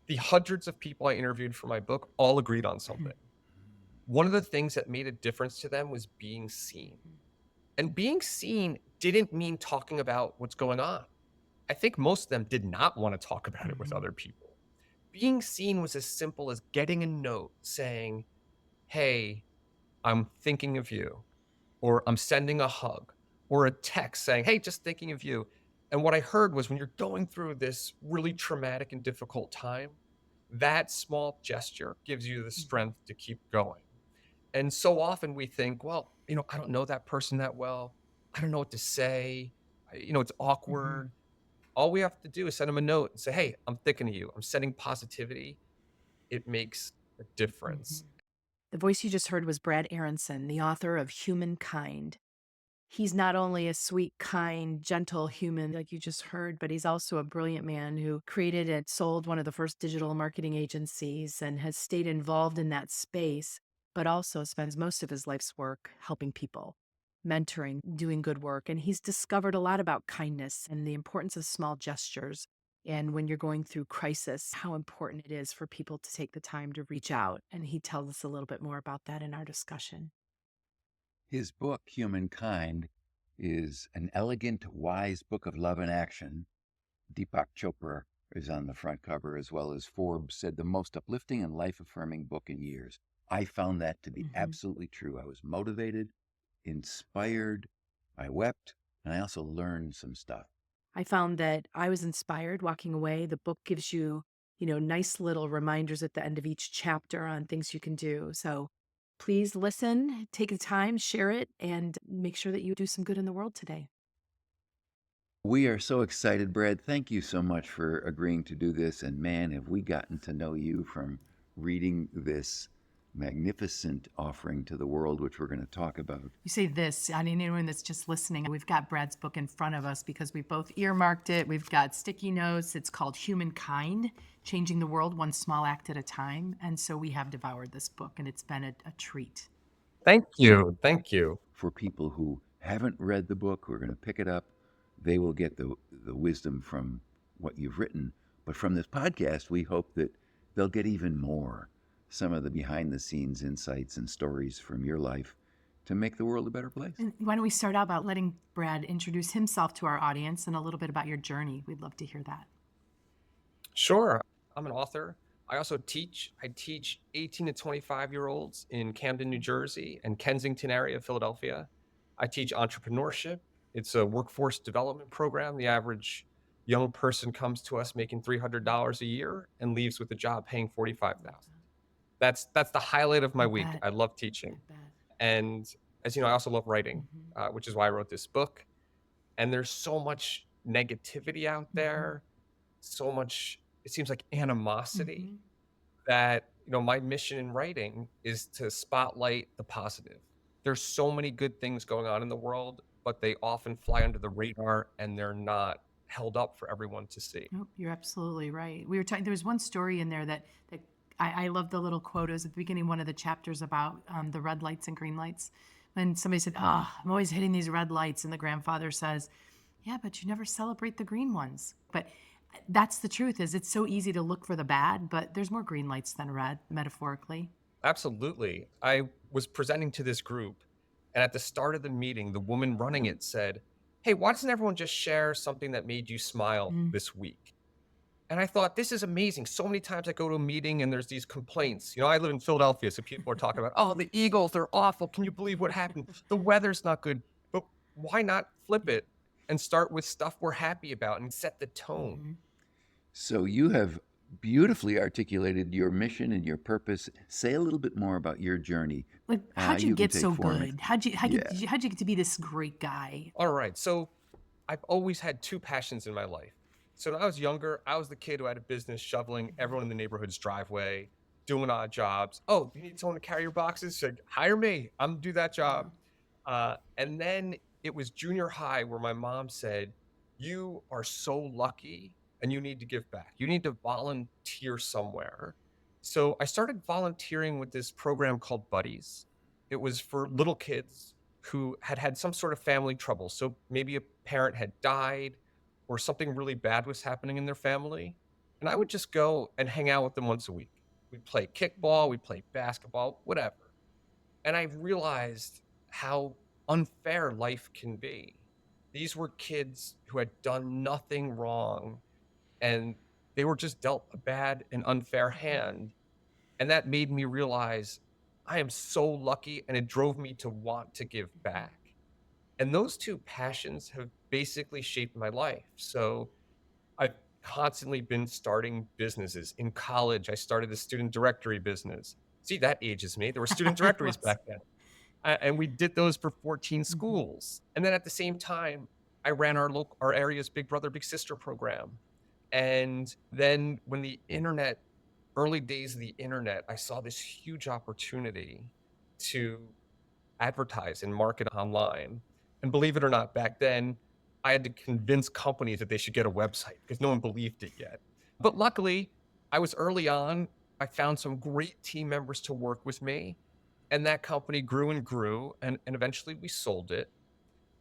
The hundreds of people I interviewed for my book all agreed on Mhm. something. One of the things that made a difference to them was being seen. And being seen didn't mean talking about what's going on. I think most of them did not want to talk about it with Mhm. other people. Being seen was as simple as getting a note saying, "Hey, I'm thinking of you," or "I'm sending a hug," or a text saying, "Hey, just thinking of you." And what I heard was when you're going through this really traumatic and difficult time, that small gesture gives you the Mhm. strength to keep going. And so often we think, well, I don't know that person that well. I don't know what to say. It's Mhm. awkward. All we have to do is send them a note and say, "Hey, I'm thinking of you. I'm sending positivity." It makes a difference. Mhm. The voice you just heard was Brad Aronson, the author of Humankind. He's not only a sweet, kind, gentle human, like you just heard, but he's also a brilliant man who created and sold one of the first digital marketing agencies and has stayed involved in that space, but also spends most of his life's work helping people, mentoring, doing good work. And he's discovered a lot about kindness and the importance of small gestures. And when you're going through crisis, how important it is for people to take the time to reach out. And he tells us a little bit more about that in our discussion. His book, Humankind, is an elegant, wise book of love and action. Deepak Chopra is on the front cover, as well as Forbes said the most uplifting and life affirming book in years. I found that to be Mhm. absolutely true. I was motivated, inspired, I wept, and I also learned some stuff. I found that I was inspired walking away. The book gives you, nice little reminders at the end of each chapter on things you can do. So please listen, take the time, share it, and make sure that you do some good in the world today. We are so excited, Brad. Thank you so much for agreeing to do this. And man, have we gotten to know you from reading this magnificent offering to the world, which we're going to talk about. You say this, I mean, anyone that's just listening, we've got Brad's book in front of us because we both earmarked it. We've got sticky notes. It's called Humankind, Changing the World One Small Act at a Time. And so we have devoured this book, and it's been a treat. Thank you. Thank you. For people who haven't read the book, who are going to pick it up, they will get the wisdom from what you've written. But from this podcast, we hope that they'll get even more, some of the behind the scenes insights and stories from your life to make the world a better place. And why don't we start out about letting Brad introduce himself to our audience and a little bit about your journey? We'd love to hear that. Sure. I'm an author. I also teach. I teach 18 to 25-year-olds in Camden, New Jersey and Kensington area of Philadelphia. I teach entrepreneurship. It's a workforce development program. The average young person comes to us making $300 a year and leaves with a job paying 45,000. That's the highlight of I my week. bet. I love I teaching. bet. And as you know, I also love writing, Mhm. which is why I wrote this book. And there's so much negativity out Mhm. there, so much, it seems like, animosity, Mhm. that my mission in writing is to spotlight the positive. There's so many good things going on in the world, but they often fly under the radar and they're not held up for everyone to see. Nope, you're absolutely right. We were talking. There was one story in there that I love the little quote. It was at the beginning of one of the chapters about the red lights and green lights. When somebody said, "Oh, I'm always hitting these red lights," and the grandfather says, "Yeah, but you never celebrate the green ones." But that's the truth. Is it's so easy to look for the bad, but there's more green lights than red, metaphorically. Absolutely. I was presenting to this group, and at the start of the meeting, the woman running it said, "Hey, why doesn't everyone just share something that made you smile Mm. this week?" And I thought, this is amazing. So many times I go to a meeting and there's these complaints. I live in Philadelphia, so people are talking about, "Oh, the Eagles, they're awful. Can you believe what happened? The weather's not good." But why not flip it and start with stuff we're happy about and set the tone? Mhm. So you have beautifully articulated your mission and your purpose. Say a little bit more about your journey. Like, how'd you You can get take so 4 minutes. good? Yeah. How'd you get to be this great guy? All right. So I've always had two passions in my life. So when I was younger, I was the kid who had a business shoveling everyone in the neighborhood's driveway, doing odd jobs. "Oh, you need someone to carry your boxes? Like, hire me. I'm gonna do that Yeah. job." And then it was junior high where my mom said, "You are so lucky and you need to give back. You need to volunteer somewhere." So I started volunteering with this program called Buddies. It was for little kids who had had some sort of family trouble. So maybe a parent had died or something really bad was happening in their family. And I would just go and hang out with them once a week. We'd play kickball, we'd play basketball, whatever. And I realized how unfair life can be. These were kids who had done nothing wrong, and they were just dealt a bad and unfair Mhm. hand. And that made me realize I am so lucky, and it drove me to want to give Mhm. back. And those two passions have basically shaped my life. So I've constantly been starting businesses. In college, I started a student directory business. See, that ages me. There were student It directories was. back then. And we did those for 14 Mhm. schools. And then at the same time, I ran our area's Big Brother Big Sister program. And then when the internet early days of the internet, I saw this huge opportunity to advertise and market online. And believe it or not, back then, I had to convince companies that they should get a website because no one believed it yet. But luckily, I was early on. I found some great team members to work with me, and that company grew and grew, and eventually we sold it.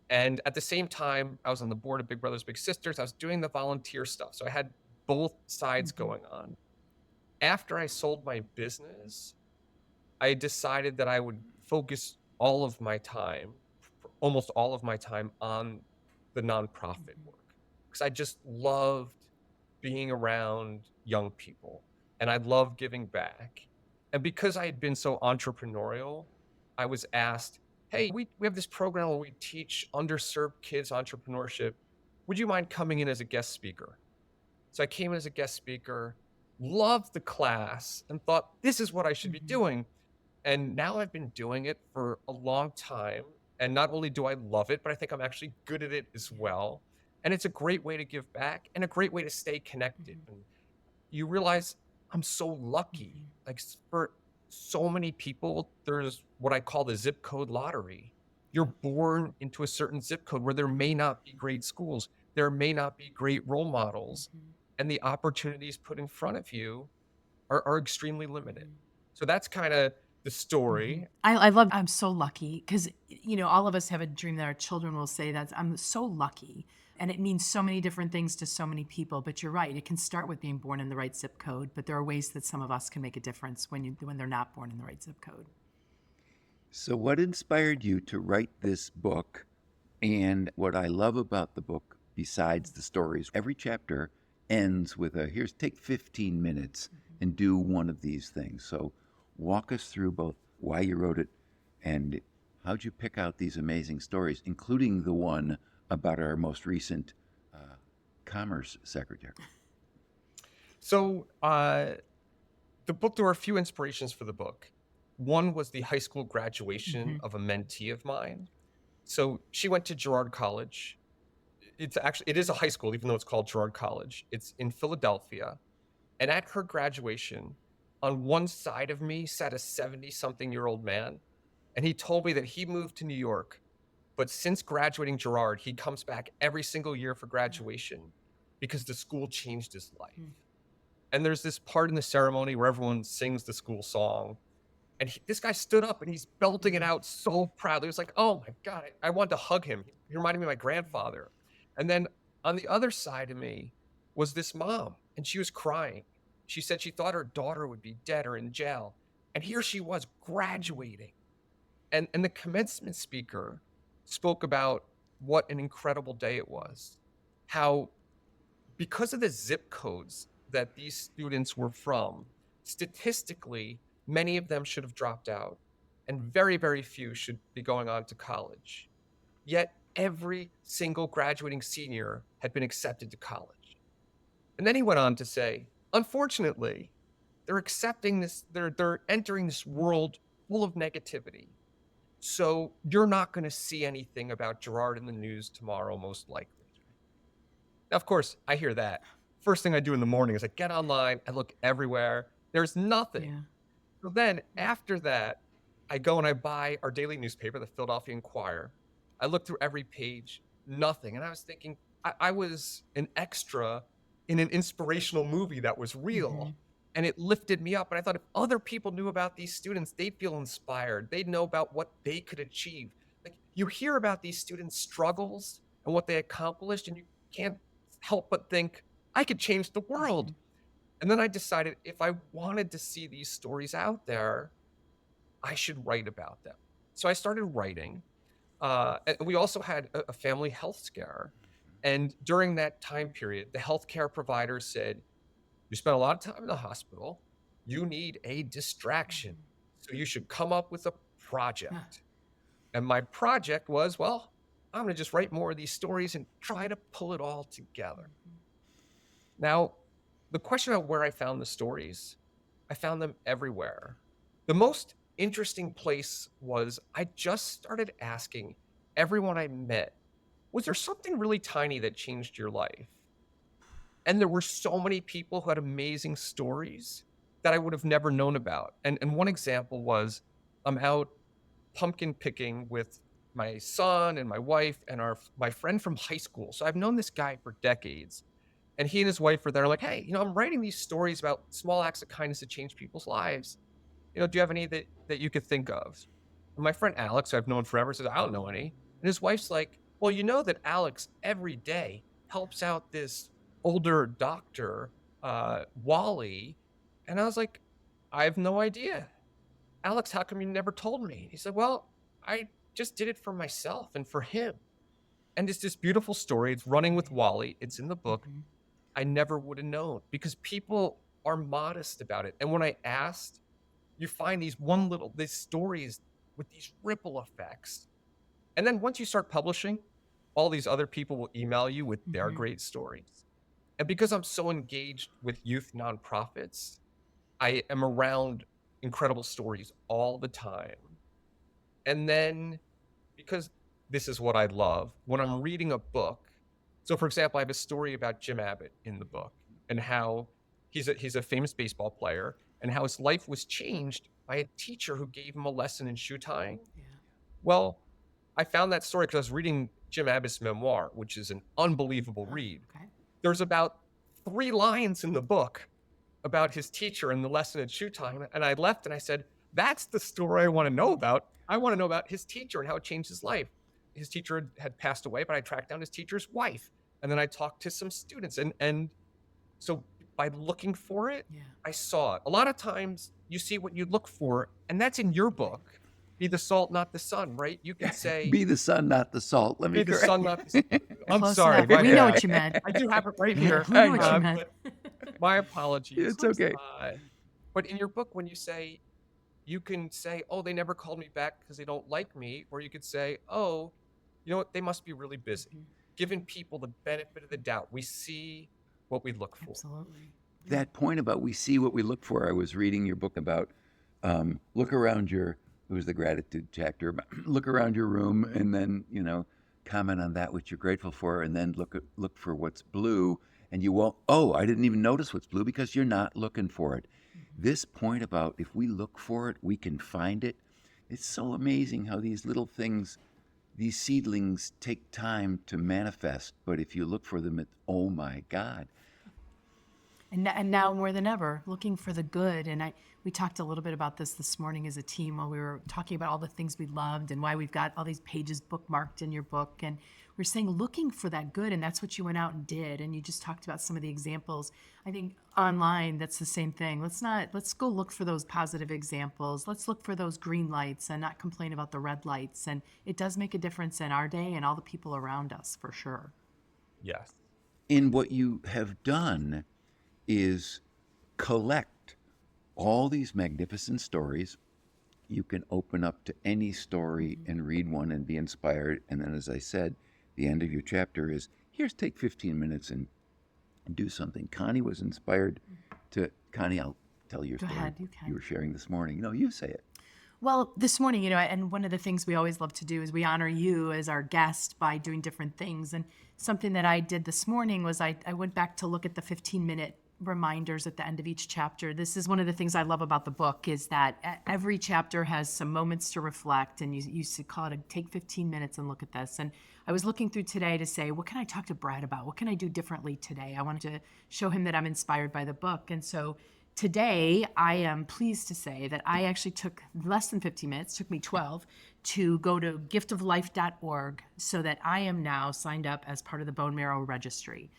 And at the same time, I was on the board of Big Brothers Big Sisters. I was doing the volunteer stuff. So I had both sides Mhm. going on. After I sold my business, I decided that I would focus all of my time, almost all of my time on the nonprofit Mhm. work because I just loved being around young people and I love giving back. And because I had been so entrepreneurial, I was asked, "Hey, we have this program where we teach underserved kids entrepreneurship. Would you mind coming in as a guest speaker?" So I came in as a guest speaker, loved the class, and thought, "This is what I should be Mhm. doing." And now I've been doing it for a long time, and not only do I love it, but I think I'm actually good at it as Yeah. well, and it's a great way to give back and a great way to stay connected, Mhm. and you realize I'm so lucky. Mhm. Like, for so many people, there's what I call the zip code lottery. You're Yep. born into a certain zip code where there may not be great schools, there may not be great role models, Mhm. and the opportunities put in front of you are extremely limited. Mhm. So that's kinda the Mhm. story. I love I'm so lucky because all of us have a dream that our children will say that I'm so lucky, and it means so many different things to so many people, but you're right, it can start with being born in the right zip code, but there are ways that some of us can make a difference when they're not born in the right zip code. So, what inspired you to write this book? And what I love about the book, besides the stories, every chapter ends with a here's take 15 minutes Mhm. and do one of these things. So, walk us through both why you wrote it and how'd you pick out these amazing stories, including the one about our most recent uh, Commerce Secretary. So, the book there were a few inspirations for the book. One was the high school graduation Mhm. of a mentee of mine. So, she went to Girard College. It is a high school, even though it's called Girard College. It's in Philadelphia, and at her graduation, on one side of me sat a 70-something-year-old man, and he told me that he moved to New York, but since graduating Girard, he comes back every single year for Yeah. graduation because the school changed his life. Mm. And there's this part in the ceremony where everyone sings the school song, and this guy stood up and he's belting it Mm. out so proudly. It was like, oh my God, I wanted to hug him. He reminded me of my Yeah. grandfather. And then on the other side of me was this mom, and she was crying. She said she thought her daughter would be dead or in jail. And here she was Mm. graduating. And the commencement speaker spoke about what an incredible day it Mm. was. How because of the zip codes that these students were from, statistically, many of them should have dropped out, and very, very few should be going on to college. Yet every single graduating senior had been accepted to college. And then he went on to say, unfortunately, they're accepting this, they're entering this world full of negativity. So you're not going to see anything about Gerard in the news tomorrow, most likely. Now, of course, I hear that. First thing I do in the morning is I get online, I look everywhere. There's nothing. Yeah. So then after that, I go and I buy our daily newspaper, the Philadelphia Inquirer. I look through every page, nothing. And I was thinking, I was an extra in an inspirational movie that was real. Mhm. And it lifted me up. And I thought if other people knew about these students, they'd feel inspired. They'd know about what they could achieve. Like you hear about these students' struggles and what they accomplished, and you can't help but think, I could change the world. Mhm. And then I decided if I wanted to see these stories out there, I should write about them. So I started writing. And we also had a family health scare. And during that time period, the healthcare provider said, you spent a lot of time in the hospital. You need a distraction. Mhm. So you should come up with a Ah, project. And my project was, well, I'm going to just write more of these stories and try to pull it all together. mhm, Now, the question of where I found the stories, I found them everywhere. The most interesting place was I just started asking everyone I met, was there something really tiny that changed your life? And there were so many people who had amazing stories that I would have never known about. And one example was I'm out pumpkin picking with my son and my wife and my friend from high school. So I've known this guy for decades. And he and his wife are there like, "Hey, I'm writing these stories about small acts of kindness that change people's lives. Do you have any that you could think of?" And my friend Alex, who I've known forever, says, "I don't know any." And his wife's like, "Well, you know that Alex every day helps out this older doctor, Wally." And I was like, "I have no idea. Alex, how come you never told me?" He said, "Well, I just did it for myself and for him." And it's this beautiful story. It's running with right. Wally. It's in the book. Mhm, I never would have known because people are modest about it. And when I asked, you find these stories with these ripple effects. And then once you start publishing, all these other people will email you with their mhm. great stories. And because I'm so engaged with youth nonprofits, I am around incredible stories all the time. And then because this is what I love, when I'm reading a book, so for example, I have a story about Jim Abbott in the book and how he's a famous baseball player and how his life was changed by a teacher who gave him a lesson in shoe tying. Yeah. Well, I found that story because I was reading Jim Abbott's memoir, which is an unbelievable Ah, read. okay. There's about 3 lines in the book about his teacher and the lesson at shoe time, and I left and I said, "That's the story I wanna know about. I wanna know about his teacher and how it changed his life." His teacher had passed away, but I tracked down his teacher's wife, and then I talked to some students, and so by looking for it, Yeah. I saw it. A lot of times, you see what you look for, and that's in your Right. book. Be the salt, not the sun, right? You could say, Be the sun, not the salt. Let me "Be the correct sun, you. not the s." I'm Close sorry, enough. my We know bad. what you meant. I do have it right here, We I know what you know. meant. but my apologies. It's okay. But in your book, when you say you can say, "Oh, they never called me back because they don't like me," or you could say, "Oh, you know what? They must be really busy." Mhm, Giving people the benefit of the doubt. We see what we look for. absolutely. Yeah. That point about we see what we look for. I was reading your book about look around your. It was the gratitude chapter. About, look around your room and then comment on that which you're grateful for, and then look for what's blue. And you won't. Oh, I didn't even notice what's blue because you're not looking for it. Mhm. This point about if we look for it, we can find it. It's so amazing how these little things, these seedlings, take time to manifest. But if you look for them, oh my God. And now more than ever, looking for the good. And we talked a little bit about this morning as a team while we were talking about all the things we loved and why we've got all these pages bookmarked in your book. And we're saying looking for that good, and that's what you went out and did. And you just talked about some of the examples. I think online, that's the same thing. Let's go look for those positive examples. Let's look for those green lights and not complain about the red lights. And it does make a difference in our day and all the people around us, for sure. Yes. In what you have done is collect all these magnificent stories. You can open up to any story Mhm. and read one and be inspired. And then, as I said, the end of your chapter is here's take 15 minutes and do something. Connie was inspired to, Connie, I'll tell your Go story ahead, you you can. were sharing this morning. No, you say it. Well, this morning, and one of the things we always love to do is we honor you as our guest by doing different things. And something that I did this morning was I went back to look at the 15-minute reminders at the end of each chapter. This is one of the things I love about the book is that every chapter has some moments to reflect, and you used to call it take 15 minutes and look at this. And I was looking through today to say, what can I talk to Brad about? What can I do differently today? I wanted to show him that I'm inspired by the book. And so today, I am pleased to say that I actually took less than 15 minutes, took me 12, to go to giftoflife.org so that I am now signed up as part of the bone marrow registry.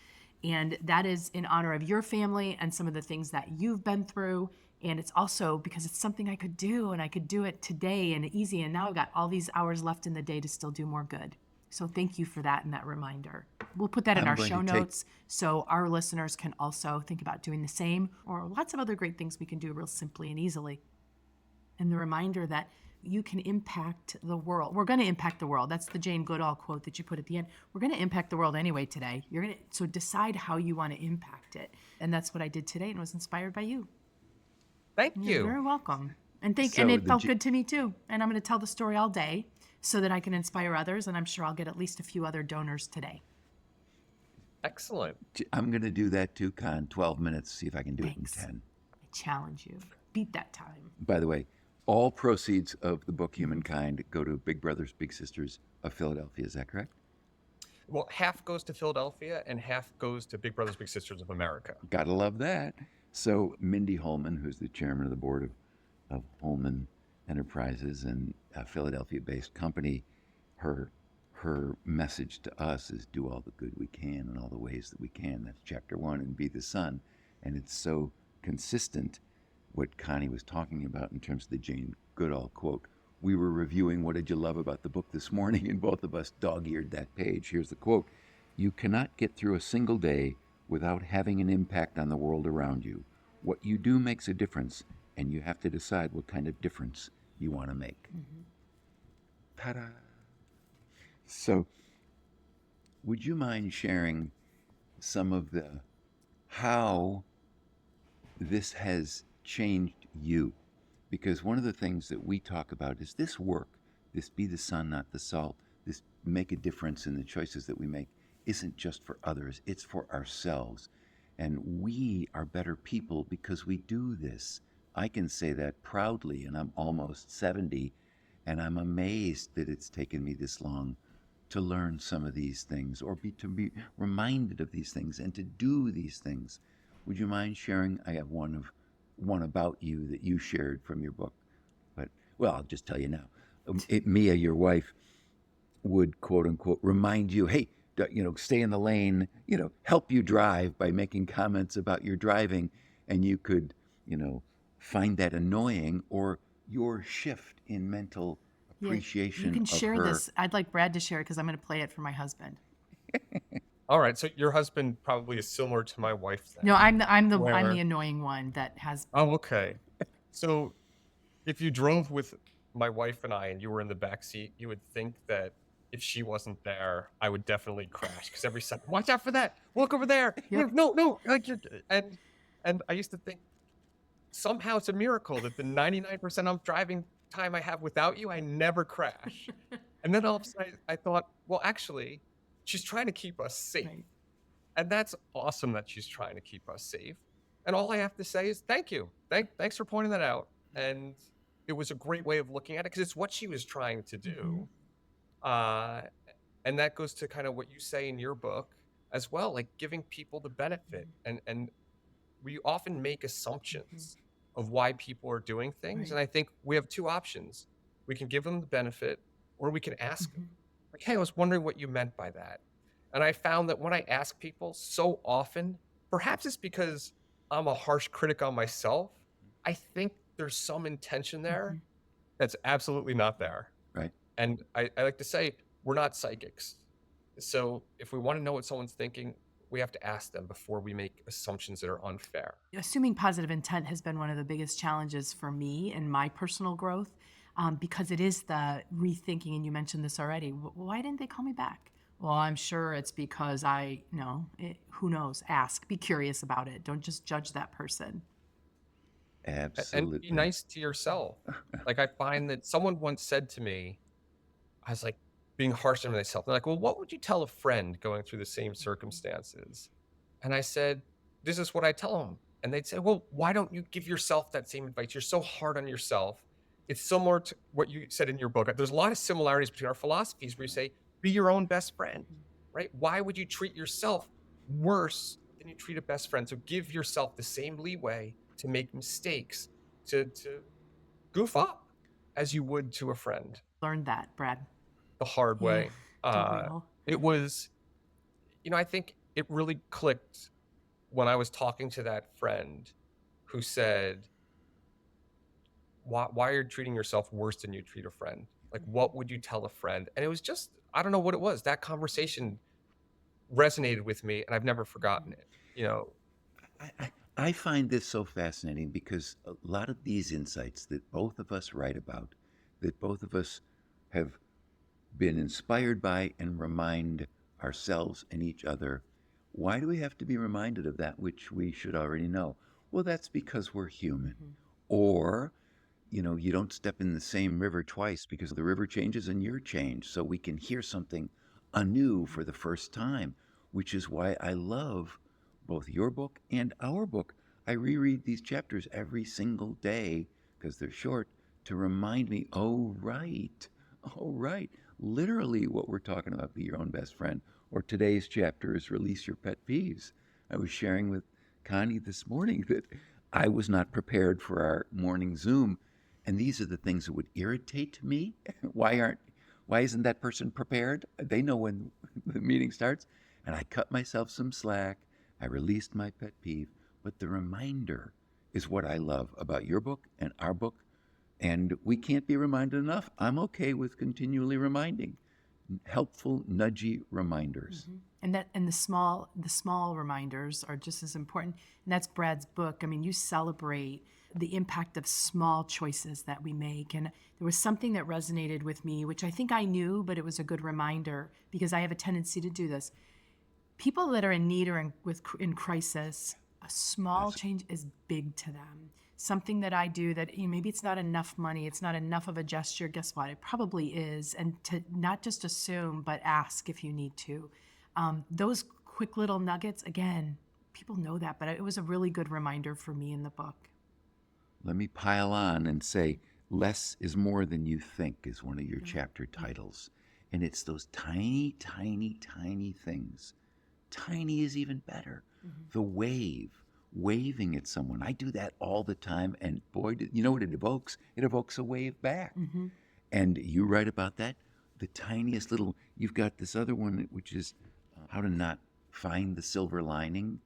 And that is in honor of your family and some of the things that you've been through. And it's also because it's something I could do and I could do it today and easy. And now I've got all these hours left in the day to still do more good. So thank you for that and that reminder. We'll put that in I'm our going show to take notes so our listeners can also think about doing the same, or lots of other great things we can do real simply and easily. And the reminder that you can impact the world. We're going to impact the world. That's the Jane Goodall quote that you put at the end. We're going to impact the world anyway today. So decide how you want to impact it. And that's what I did today and was inspired by you. Thank You're you. very welcome. And so it the felt J- good to me too. And I'm going to tell the story all day so that I can inspire others. And I'm sure I'll get at least a few other donors today. Excellent. I'm going to do that too, Con. 12 minutes. See if I can do it in Thanks. 10. I challenge you. Beat that time. By the way, all proceeds of the book Humankind go to Big Brothers Big Sisters of Philadelphia. Is that correct? Well, half goes to Philadelphia and half goes to Big Brothers Big Sisters of America. Gotta love that. So Mindy Holman, who's the chairman of the board of Holman Enterprises and a Philadelphia-based company, her message to us is do all the good we can in all the ways that we can. That's chapter 1, and be the sun. And it's so consistent what Connie was talking about in terms of the Jane Goodall quote. We were reviewing what did you love about the book this morning, and both of us dog-eared that page. Here's the quote. You cannot get through a single day without having an impact on the world around you. What you do makes a difference, and you have to decide what kind of difference you want to make. Ta-da! So, would you mind sharing some of the how this has changed you? Because one of the things that we talk about is this work, this be the sun, not the salt, this make a difference in the choices that we make, isn't just for others, it's for ourselves. And we are better people because we do this. I can say that proudly, and I'm almost 70, and I'm amazed that it's taken me this long to learn some of these things or to be reminded of these things and to do these things. Would you mind sharing? I have one about you that you shared from your book. But, well, I'll just tell you now. Mia, your wife, would quote unquote remind you, hey, stay in the lane, help you drive by making comments about your driving. And you could, find that annoying, or your shift in mental Yeah, appreciation you can of share her. this. I'd like Brad to share it because I'm going to play it for my husband. All right. So your husband probably is similar to my wife then. No, I'm the Where, annoying one that has. oh, okay. So if you drove with my wife and I and you were in the back seat, you would think that if she wasn't there, I would definitely crash because every second, watch out for that. Look over there. Yep. No. Like and I used to think somehow it's a miracle that the 99% of driving time I have without you, I never crash. And then all of a sudden I thought, well, actually, she's trying to keep us safe. Right. And that's awesome that she's trying to keep us safe. And all I have to say is thank you. Thanks for pointing that out. And it was a great way of looking at it because it's what she was trying to do. Uh, and that goes to kind of what you say in your book as well, like giving people the benefit. And we often make assumptions of why people are doing things. Right. And I think we have two options. We can give them the benefit or we can ask them, like, hey, I was wondering what you meant by that. And I found that when I ask people so often, perhaps it's because I'm a harsh critic on myself, I think there's some intention there that's absolutely not there. Right. And I like to say, we're not psychics. So if we want to know what someone's thinking, we have to ask them before we make assumptions that are unfair. Assuming positive intent has been one of the biggest challenges for me in my personal growth, because it is the rethinking, and you mentioned this already. Why didn't they call me back? Well, I'm sure it's because who knows? Ask, be curious about it. Don't just judge that person. Absolutely. And be nice to yourself. Like I find that someone once said to me, I was like being harsh on myself. They're like, well, what would you tell a friend going through the same circumstances? And I said, this is what I tell them. And they'd say, well, why don't you give yourself that same advice? You're so hard on yourself. It's similar to what you said in your book. There's a lot of similarities between our philosophies where you say, be your own best friend, right? Why would you treat yourself worse than you treat a best friend? So give yourself the same leeway to make mistakes, to goof up as you would to a friend. Learned that, Brad. The hard way. Don't we all? It was, I think it really clicked when I was talking to that friend who said, why are you treating yourself worse than you treat a friend? Like, what would you tell a friend? And it was just, I don't know what it was. That conversation resonated with me and I've never forgotten it. You know, I find this so fascinating because a lot of these insights that both of us write about, that both of us have been inspired by and remind ourselves and each other, why do we have to be reminded of that which we should already know? Well, that's because we're human. Mhm. Or, you don't step in the same river twice because the river changes and you're changed. So we can hear something anew for the first time, which is why I love both your book and our book. I reread these chapters every single day because they're short to remind me, oh, right. Literally, what we're talking about, be your own best friend. Or today's chapter is release your pet peeves. I was sharing with Connie this morning that I was not prepared for our morning Zoom, and these are the things that would irritate me. Why isn't that person prepared? They know when the meeting starts. And I cut myself some slack. I released my pet peeve. But the reminder is what I love about your book and our book. And we can't be reminded enough. I'm okay with continually reminding. Helpful, nudgy reminders. And the small reminders are just as important. And that's Brad's book. I mean, you celebrate the impact of small choices that we make. And there was something that resonated with me, which I think I knew, but it was a good reminder because I have a tendency to do this. People that are in need or in crisis, a small Yes. change is big to them. Something that I do that maybe it's not enough money, it's not enough of a gesture. Guess what? It probably is. And to not just assume, but ask if you need to. Those quick little nuggets, again, people know that, but it was a really good reminder for me in the book. Let me pile on and say, less is more than you think is one of your chapter titles. And it's those tiny, tiny, tiny things. Tiny is even better. The waving at someone. I do that all the time. And boy, you know what it evokes? It evokes a wave back. And you write about that. The tiniest little, you've got this other one, which is how to not find the silver lining.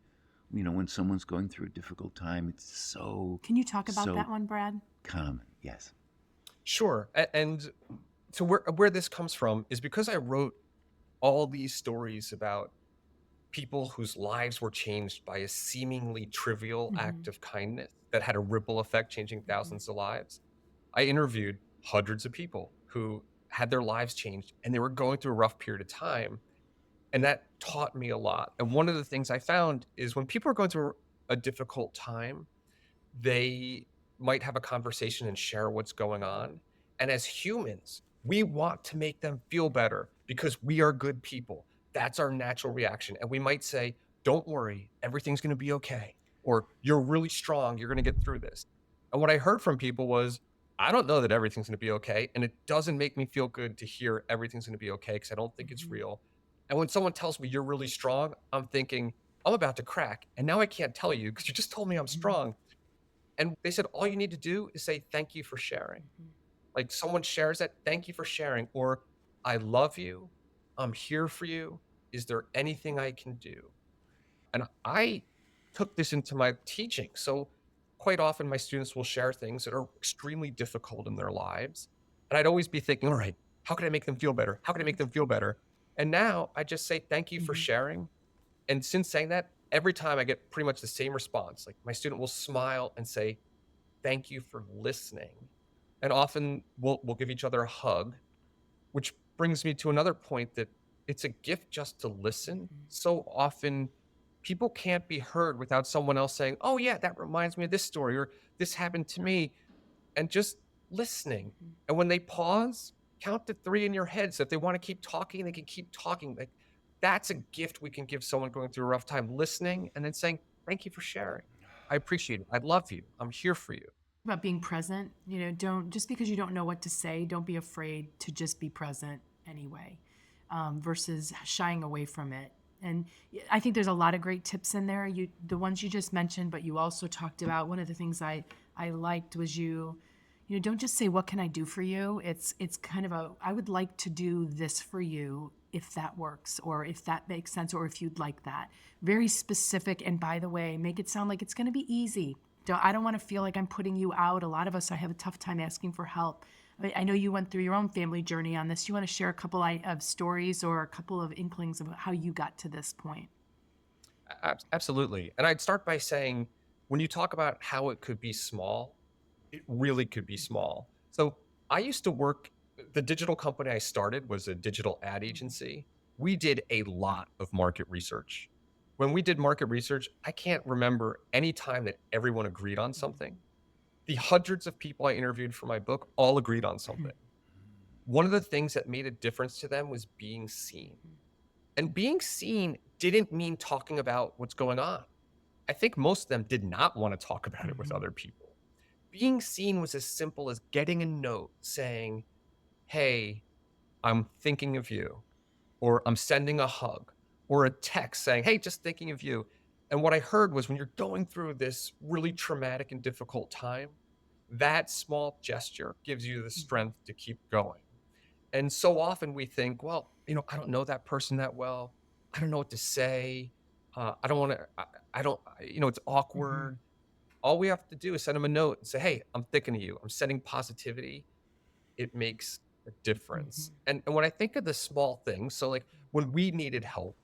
When someone's going through a difficult time, it's Can you talk about so that one, Brad? common. Yes. sure. And so where this comes from is because I wrote all these stories about people whose lives were changed by a seemingly trivial act of kindness that had a ripple effect, changing thousands of lives. I interviewed hundreds of people who had their lives changed and they were going through a rough period of time. And that taught me a lot. And one of the things I found is when people are going through a difficult time, they might have a conversation and share what's going on. And as humans, we want to make them feel better because we are good people. That's our natural reaction. And we might say, don't worry, everything's going to be okay. Or you're really strong, you're going to get through this. And what I heard from people was, I don't know that everything's going to be okay. And it doesn't make me feel good to hear everything's going to be okay because I don't think it's real. And when someone tells me you're really strong, I'm thinking, I'm about to crack. And now I can't tell you because you just told me I'm strong. And they said, all you need to do is say, thank you for sharing. Like someone shares that, thank you for sharing. Or I love you. I'm here for you. Is there anything I can do? And I took this into my teaching. So quite often my students will share things that are extremely difficult in their lives. And I'd always be thinking, all right, how can I make them feel better? How can I make them feel better? And now I just say, thank you for sharing. And since saying that, every time I get pretty much the same response. Like my student will smile and say, thank you for listening. And often we'll give each other a hug, which brings me to another point that it's a gift just to listen. So often people can't be heard without someone else saying, "Oh yeah, that reminds me of this story," or "This happened to me," and just listening. And when they pause, count to 3 in your head. So if they want to keep talking, they can keep talking. Like that's a gift we can give someone going through a rough time, listening and then saying, "Thank you for sharing. I appreciate it. I love you. I'm here for you." About being present, don't just because you don't know what to say, don't be afraid to just be present anyway, versus shying away from it. And I think there's a lot of great tips in there. The ones you just mentioned, but you also talked about one of the things I liked was don't just say what can I do for you. It's kind of I would like to do this for you if that works, or if that makes sense, or if you'd like that. Very specific. And by the way, make it sound like it's going to be easy. I don't want to feel like I'm putting you out. A lot of us, I have a tough time asking for help. I know you went through your own family journey on this. You want to share a couple of stories or a couple of inklings of how you got to this point? Absolutely. And I'd start by saying, when you talk about how it could be small, it really could be small. So I used to work, the digital company I started was a digital ad agency. We did a lot of market research. When we did market research, I can't remember any time that everyone agreed on something. The hundreds of people I interviewed for my book all agreed on something. One of the things that made a difference to them was being seen. And being seen didn't mean talking about what's going on. I think most of them did not want to talk about it with other people. Being seen was as simple as getting a note saying, "Hey, I'm thinking of you," or "I'm sending a hug," or a text saying, "Hey, just thinking of you." And what I heard was, when you're going through this really traumatic and difficult time, that small gesture gives you the strength to keep going. And so often we think, well, I don't know that person that well. I don't know what to say. I don't want to, I don't, it's Mm-hmm. awkward. All we have to do is send them a note and say, "Hey, I'm thinking of you. I'm sending positivity." It makes a difference. Mm-hmm. And when I think of the small things, so like when we needed help,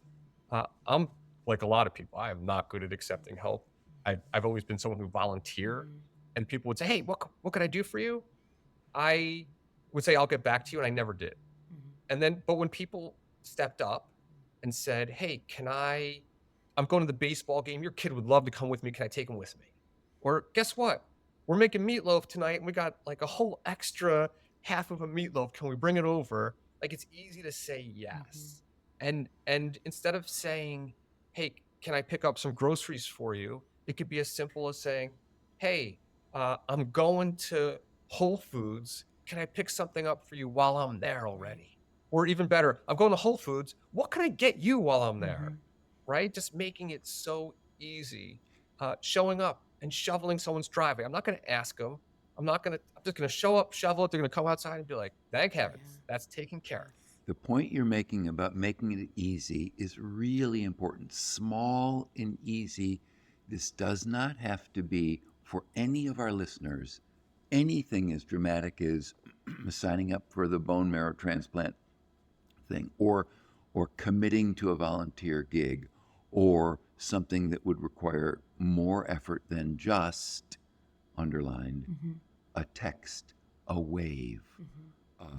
I'm like a lot of people. I am not good at accepting help. I've always been someone who volunteered, Mm-hmm. and people would say, "Hey, what can I do for you?" I would say, "I'll get back to you," and I never did. And then, but when people stepped up and said, "Hey, I'm going to the baseball game. Your kid would love to come with me. Can I take him with me?" Or, "Guess what? We're making meatloaf tonight and we got like a whole extra half of a meatloaf. Can we bring it over?" Like, it's easy to say Mm-hmm. yes. And instead of saying, "Hey, can I pick up some groceries for you?" It could be as simple as saying, "Hey, I'm going to Whole Foods. Can I pick something up for you while I'm there Right. already?" Or even better, "I'm going to Whole Foods. What can I get you while I'm Mm-hmm. there?" Right? Just making it so easy. Showing up and shoveling someone's driveway. I'm not going to ask them. I'm just going to show up, shovel it. They're going to come outside and be like, "Thank Yeah. heavens, that's taken care of." Yes. The point you're making about making it easy is really important. Small and easy. This does not have to be, for any of our listeners, anything as dramatic as signing up for the bone marrow transplant thing, or committing to a volunteer gig, or something that would require more effort than just, underlined, Mm-hmm. a text, a wave. Mm-hmm. Uh,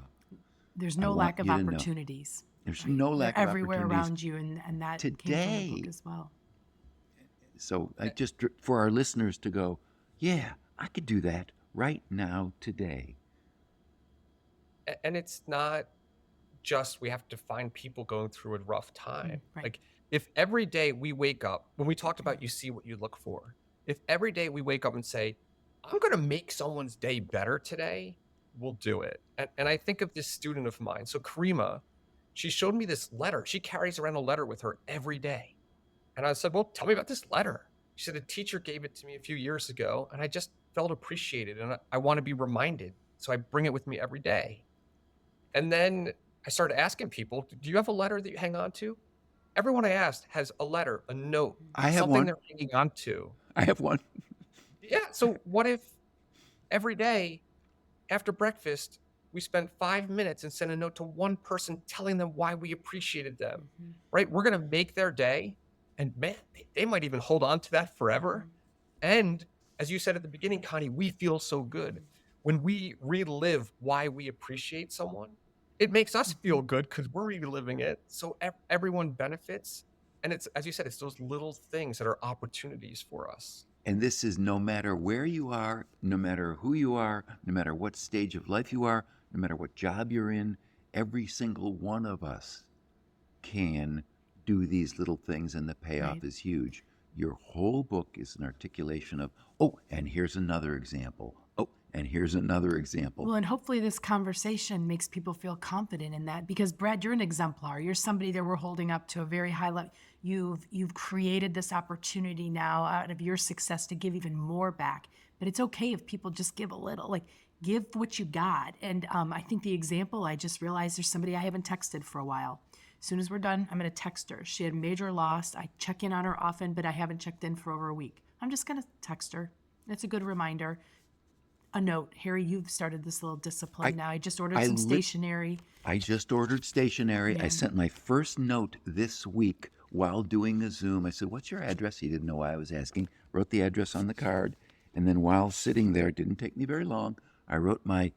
There's I no want lack of you to know opportunities, there's right? no They're lack of everywhere opportunities around you, and that came from the book today. as well. So I just, for our listeners to go, yeah, I could do that right now today. And it's not just we have to find people going through a rough time. Right. Like, if every day we wake up, when we talked about you see what you look for, if every day we wake up and say, "I'm going to make someone's day better today," we'll do it. And I think of this student of mine. So Karima, she showed me this letter. She carries around a letter with her every day. And I said, "Well, tell me about this letter." She said, "A teacher gave it to me a few years ago, and I just felt appreciated, and I want to be reminded. So I bring it with me every day." And then I started asking people, "Do you have a letter that you hang on to?" Everyone I asked has a letter, a note, I have something one. they're hanging on to. I have one. Yeah. So what if every day after breakfast, we spent 5 minutes and sent a note to one person telling them why we appreciated them, Mm-hmm. right? We're going to make their day. And man, they might even hold on to that forever. And as you said at the beginning, Connie, we feel so good. When we relive why we appreciate someone, it makes us Mm-hmm. feel good because we're reliving it. So everyone benefits. And it's, as you said, it's those little things that are opportunities for us. And this is no matter where you are, no matter who you are, no matter what stage of life you are, no matter what job you're in, every single one of us can do these little things, and the payoff Right. is huge. Your whole book is an articulation of, oh, and here's another example. Oh, and here's another example. Well, and hopefully this conversation makes people feel confident in that, because Brad, you're an exemplar. You're somebody that we're holding up to a very high level. You've created this opportunity now out of your success to give even more back. But it's okay if people just give a little, like give what you got. And I think the example, I just realized there's somebody I haven't texted for a while. As soon as we're done, I'm going to text her. She had major loss. I check in on her often, but I haven't checked in for over a week. I'm just going to text her. It's a good reminder. A note. Harry, you've started this little discipline I now. I just ordered I some lit stationery. I just ordered stationery. I Yeah. sent my first note this week while doing a Zoom. I said, "What's your address?" He didn't know why I was asking. Wrote the address on the card, and then while sitting there, it didn't take me very long. I wrote my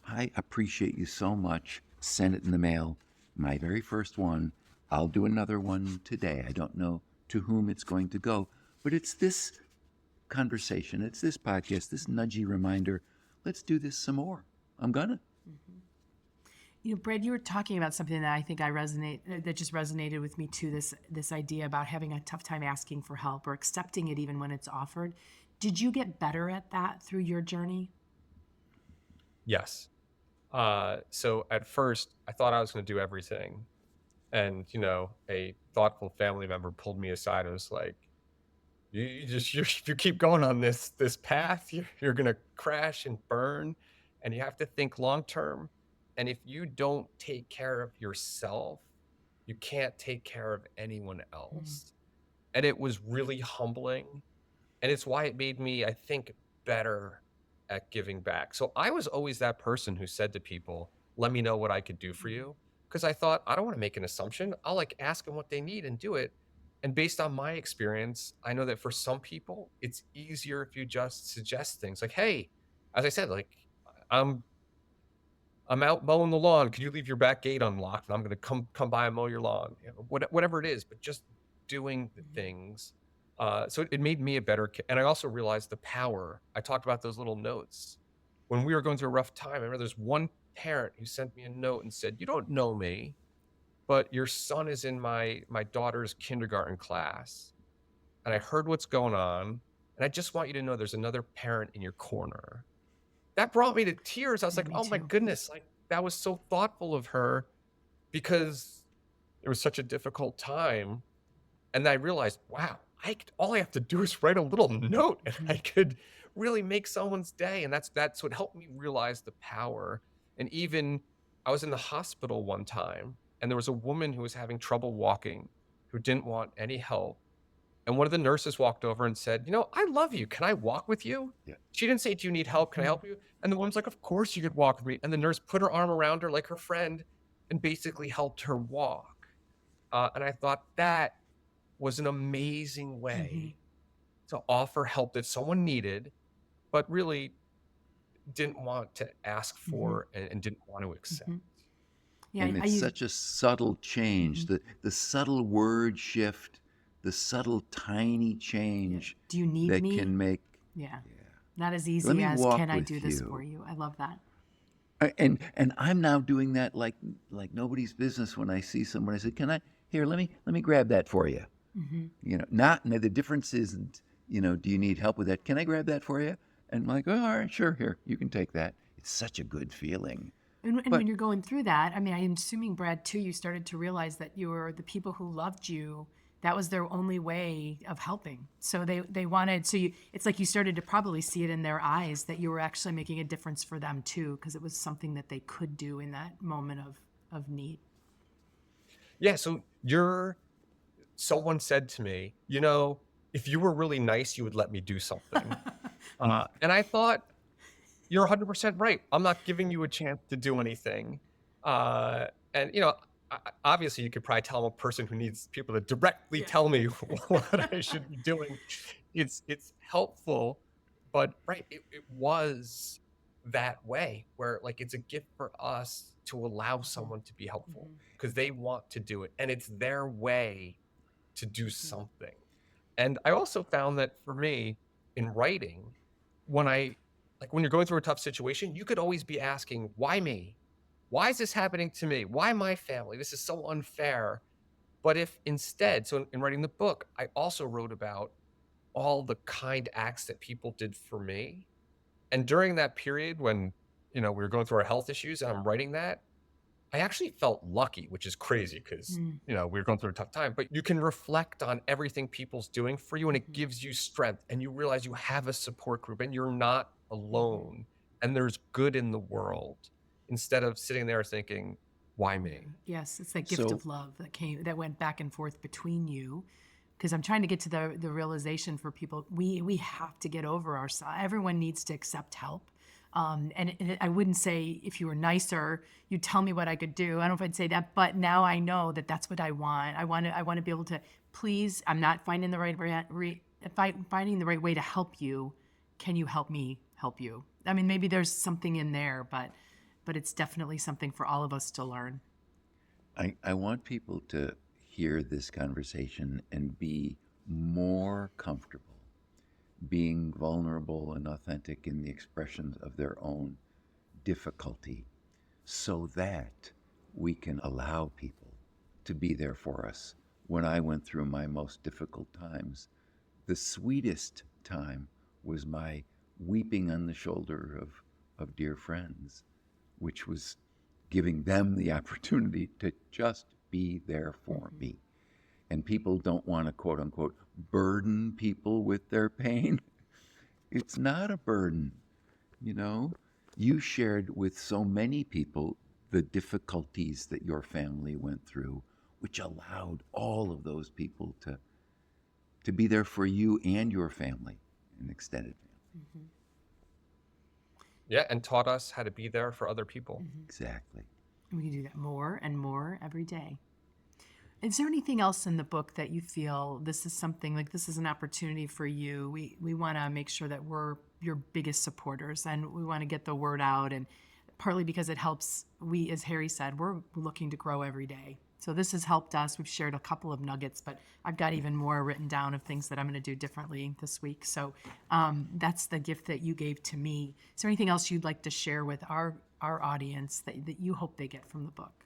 "I appreciate you so much." Sent it in the mail. My very first one. I'll do another one today. I don't know to whom it's going to go, but it's this conversation. It's this podcast. This nudgy reminder. Let's do this some more. I'm gonna. Brad, you were talking about something that I think that just resonated with me too. This idea about having a tough time asking for help or accepting it even when it's offered. Did you get better at that through your journey? Yes. So at first, I thought I was going to do everything, and a thoughtful family member pulled me aside and was like, if you keep going on this path, you're gonna crash and burn, and you have to think long term. And if you don't take care of yourself, you can't take care of anyone Mm. else. And it was really humbling, and it's why it made me, I think, better at giving back. So I was always that person who said to people, "Let me know what I could do for Mhm. you," because I thought I don't want to make an assumption. I'll like ask them what they need and do it. And based on my experience, I know that for some people, it's easier if you just suggest things like, "Hey," as I said, like, "I'm I'm out mowing the lawn. Could you leave your back gate unlocked? And I'm going to come by and mow your lawn." Whatever it is, but just doing the Mhm. things. So it made me a better kid. And I also realized the power. I talked about those little notes when we were going through a rough time. I remember there's one parent who sent me a note and said, "You don't know me, but your son is in my daughter's kindergarten class, and I heard what's going on, and I just want you to know there's another parent in your corner." That brought me to tears. I was Yeah, like, me "Oh my too. goodness, like, that was so thoughtful of her," because it was such a difficult time, and I realized, wow, all I have to do is write a little note, and I Mhm. could really make someone's day, and that's what helped me realize the power. And even I was in the hospital one time, and there was a woman who was having trouble walking, who didn't want any help, and one of the nurses walked over and said, "I love you. Can I walk with you?" Yeah. She didn't say, "Do you need help? Can I Mhm. help you?" And the woman's like, "Of course you could walk with me." And the nurse put her arm around her like her friend and basically helped her walk. And I thought that was an amazing Mhm. way to offer help that someone needed, but really didn't want to ask Mhm. for and didn't want to accept. Mhm. Yeah, And I it's use. such a subtle change. Mhm. The subtle word shift, the subtle tiny Yeah. change Do you need that me? can make, Yeah. yeah. Not as Let easy me as, can walk I do with this for you. you? I love that. And I'm now doing that like nobody's business when I see someone. I say, "Can I here, let me grab that for you." Mhm. Not the difference isn't, do you need help with that? Can I grab that for you? And I'm like, "Oh, all right, sure, here, you can take that." It's such a good feeling. And when But you're going through that, I mean, I'm assuming, Brad, too, you started to realize that you were the people who loved you. That was their only way of helping. So they wanted, so it's like you started to probably see it in their eyes that you were actually making a difference for them too, because it was something that they could do in that moment of need. Yeah, so someone said to me, "If you were really nice, you would let me do something." And I thought, "You're 100% right. I'm not giving you a chance to do anything." And, obviously, you could probably tell I'm a person who needs people to directly Yeah. tell me what I should be doing. It's helpful, but right, it was that way where, like, it's a gift for us to allow Mhm. someone to be helpful Mhm. because they want to do it, and it's their way to do Mhm. something. And I also found that for me in writing, when when you're going through a tough situation, you could always be asking, "Why me? Why is this happening to me? Why my family? This is so unfair." But if instead, so in writing the book, I also wrote about all the kind acts that people did for me. And during that period when, we were going through our health issues and I'm writing that, I actually felt lucky, which is crazy because, Mm. we were going through a tough time, but you can reflect on everything people's doing for you and it Mhm. gives you strength and you realize you have a support group and you're not Mhm. alone and there's good in the world instead of sitting there thinking, why me? Yes, it's that gift So of love that went back and forth between you. Because I'm trying to get to the realization for people, we have to get over ourselves. Everyone needs to accept help. And I wouldn't say if you were nicer, you'd tell me what I could do. I don't know if I'd say that, but now I know that that's what I want. I want to be able to, please. I'm not finding the right finding the right way to help you. Can you help me help you? I mean, maybe there's something in there, but it's definitely something for all of us to learn. I want people to hear this conversation and be more comfortable being vulnerable and authentic in the expressions of their own difficulty so that we can allow people to be there for us. When I went through my most difficult times, the sweetest time was my weeping on the shoulder of dear friends, which was giving them the opportunity to just be there for me. And people don't want to, quote unquote, burden people with their pain. It's not a burden, you know? You shared with so many people the difficulties that your family went through, which allowed all of those people to be there for you and your family, an extended family. Yeah, and taught us how to be there for other people. Exactly. We can do that more and more every day. Is there anything else in the book that you feel this is something like this is an opportunity for you? We want to make sure that we're your biggest supporters and we want to get the word out, and partly because it helps we, as Harry said, we're looking to grow every day. So this has helped us. We've shared a couple of nuggets, but I've got even more written down of things that I'm going to do differently this week. So that's the gift that you gave to me. Is there anything else you'd like to share with our audience that you hope they get from the book?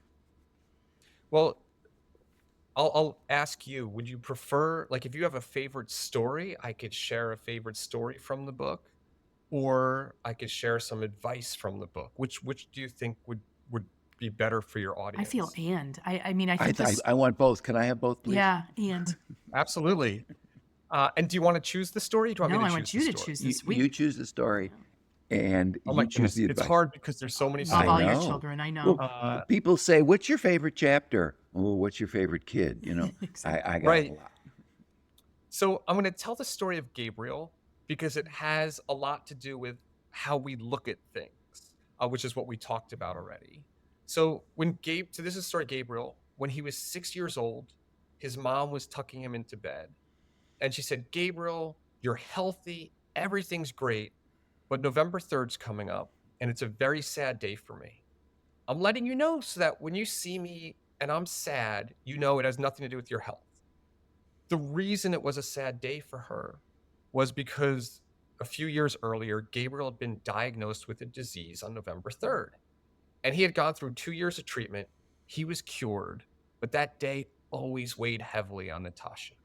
Well, I'll ask you, would you prefer, like, if you have a favorite story, I could share a favorite story from the book, or I could share some advice from the book. Which do you think would be better for your I feel audience? I mean, I think this, I want both. Can I have both, please? yeah, and Absolutely. And do you want to choose the story? Or do you want no, me I to want choose the you to story? choose You, this you week. choose the story and Oh my you choose goodness, the it's advice. hard because there's so many Love all I your stories. know. children, I know. Well, people say, "What's your favorite chapter?" Oh, what's your favorite kid? You know, Exactly. I got a Right. lot. So I'm going to tell the story of Gabriel because it has a lot to do with how we look at things, which is what we talked about already. So this is the story of Gabriel. When he was 6 years old, his mom was tucking him into bed, and she said, "Gabriel, you're healthy, everything's great, but November 3rd's coming up, and it's a very sad day for me. I'm letting you know so that when you see me and I'm sad, you know it has nothing to do with your health." The reason it was a sad day for her was because a few years earlier, Gabriel had been diagnosed with a disease on November 3rd, and he had gone through 2 years of treatment. He was cured, but that day always weighed heavily on Natasha.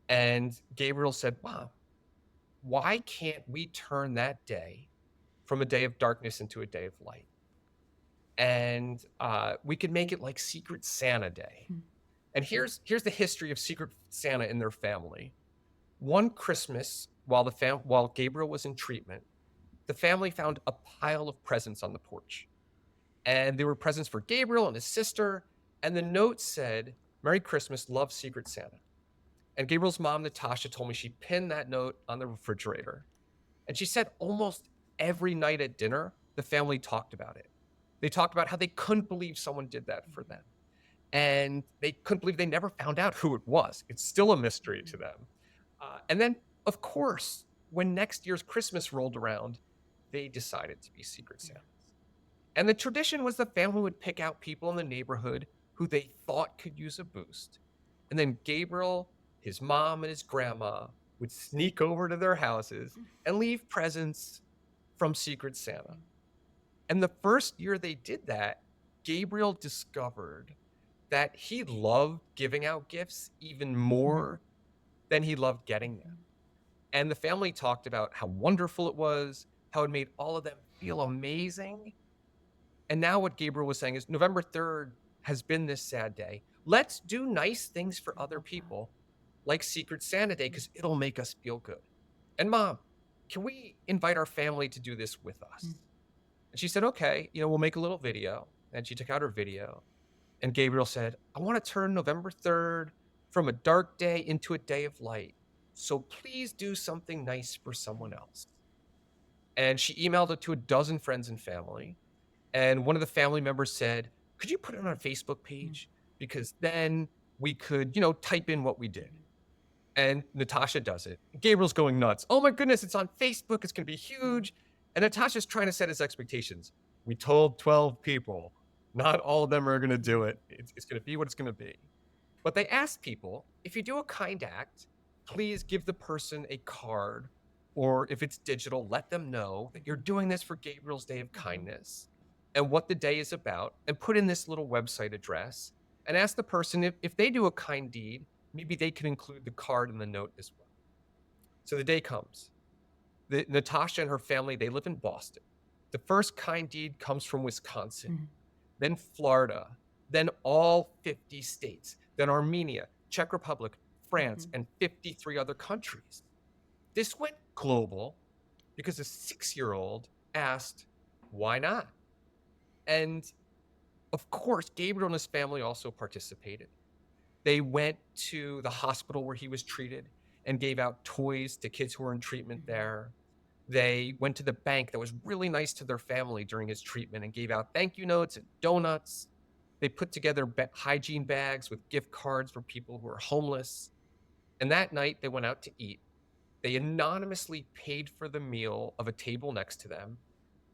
And Gabriel said, "Wow, why can't we turn that day from a day of darkness into a day of light? And we could make it like Secret Santa Day." And here's the history of Secret Santa in their family. One Christmas, while Gabriel was in treatment, the family found a pile of presents on the porch. And they were presents for Gabriel and his sister. And the note said, "Merry Christmas, love, Secret Santa." And Gabriel's mom, Natasha, told me she pinned that note on the refrigerator. And she said almost every night at dinner, the family talked about it. They talked about how they couldn't believe someone did that for them. And they couldn't believe they never found out who it was. It's still a mystery to them. And then, of course, when next year's Christmas rolled around, they decided to be Secret Santas. And the tradition was the family would pick out people in the neighborhood who they thought could use a boost. And then Gabriel, his mom, and his grandma would sneak over to their houses and leave presents from Secret Santa. And the first year they did that, Gabriel discovered that he loved giving out gifts even more than he loved getting them. And the family talked about how wonderful it was, how it made all of them feel amazing. And now what Gabriel was saying is November 3rd has been this sad day. Let's do nice things for other people, like Secret Santa Day, because it'll make us feel good. And mom, can we invite our family to do this with us? And she said, "Okay, we'll make a little video." and she took out her video. And Gabriel said, I want to turn November 3rd from a dark day into a day of light. So please do something nice for someone else. And she emailed it to a dozen friends and family. And one of the family members said, could you put it on our Facebook Mm, page? Because then we could, type in what we did. mhm, And Natasha does it. Gabriel's going nuts. Oh my goodness, it's on Facebook. It's going to be yeah, huge. And Natasha's trying to set his expectations. We told 12 people. Not all of them are going to do mhm, it. It's going to be what it's going to be. But they asked people, if you do a kind act, please give the person a card, or if it's digital, let them know that you're mhm, doing this for Gabriel's Day of mhm, Kindness and what the day is about, and put in this little website address and ask the person if they do a kind deed, maybe they can include the card in the note as well. So the day comes. Natasha and her family, they live in Boston. The first kind deed comes from Wisconsin, mhm, then Florida, then all 50 states, then Armenia, Czech Republic, France, mhm, and 53 other countries. This went global because a 6-year-old asked, why not? And of course, Gabriel and his family also participated. They went to the hospital where he was treated and gave out toys to kids who were in treatment mhm, there. They went to the bank that was really nice to their family during his treatment and gave out thank you notes and donuts. They put together hygiene bags with gift cards for people who are homeless. And that night, they went out to eat. They anonymously paid for the meal of a table next to them.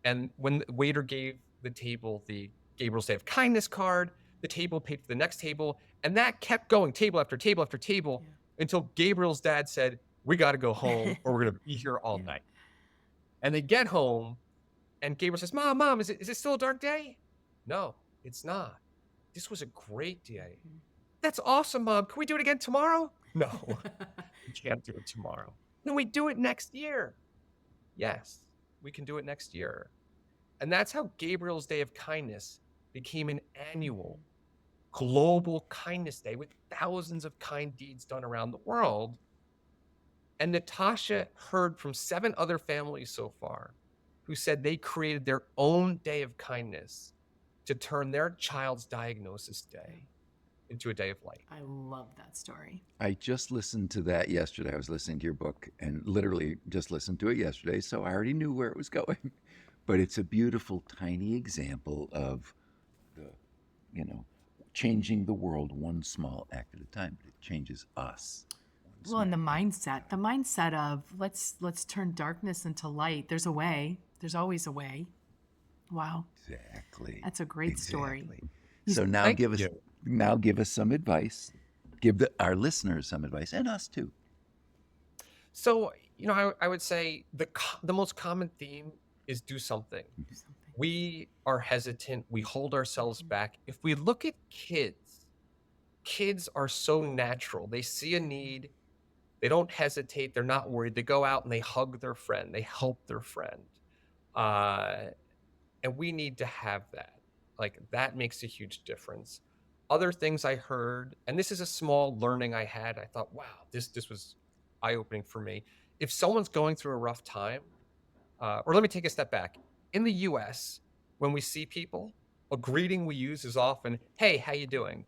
And when the waiter gave the table the Gabriel's Day of Kindness card, the table paid for the next table. And that kept going table after table after table yeah. until Gabriel's dad said, we got to go home or we're going to be here all Yeah. night. And they get home and Gabriel says, Mom, is it still a dark day? No, it's not. This was a great day. Mhm. That's awesome, Mom. Can we do it again tomorrow? No, we can't do it tomorrow. Can we do it next year? Yes, we can do it next year. And that's how Gabriel's Day of Kindness became an annual Mhm, global kindness day with thousands of kind deeds done around the world. And Natasha heard from 7 other families so far who said they created their own day of kindness to turn their child's diagnosis yeah. day into a day of light. I love that story. I just listened to that yesterday. I was listening to your book and literally just listened to it yesterday, so I already knew where it was going. But it's a beautiful, tiny example of the, you know, changing the world one small act at a time. But it changes us one Well, and small act. the mindset of let's turn darkness into light. There's a way. There's always a way. Wow, Exactly. that's a great story. Exactly. You, So Thank you. now give us some advice. Give our listeners some advice and us too. So, I would say the most common theme is do something. do something. We are hesitant. We hold ourselves Mhm, back. If we look at kids, kids are so natural. They see a mhm, need, they don't hesitate, they're not worried. They go out and they hug their friend, they help their friend. Uh, and we need to have that. Like that makes a huge difference. Other things I heard, and this is a small learning I had. I thought, wow, this was eye opening for me. If someone's going through a rough time, or let me take a step back. In the U.S., when we see people, a greeting we use is often, "Hey, how you doing?"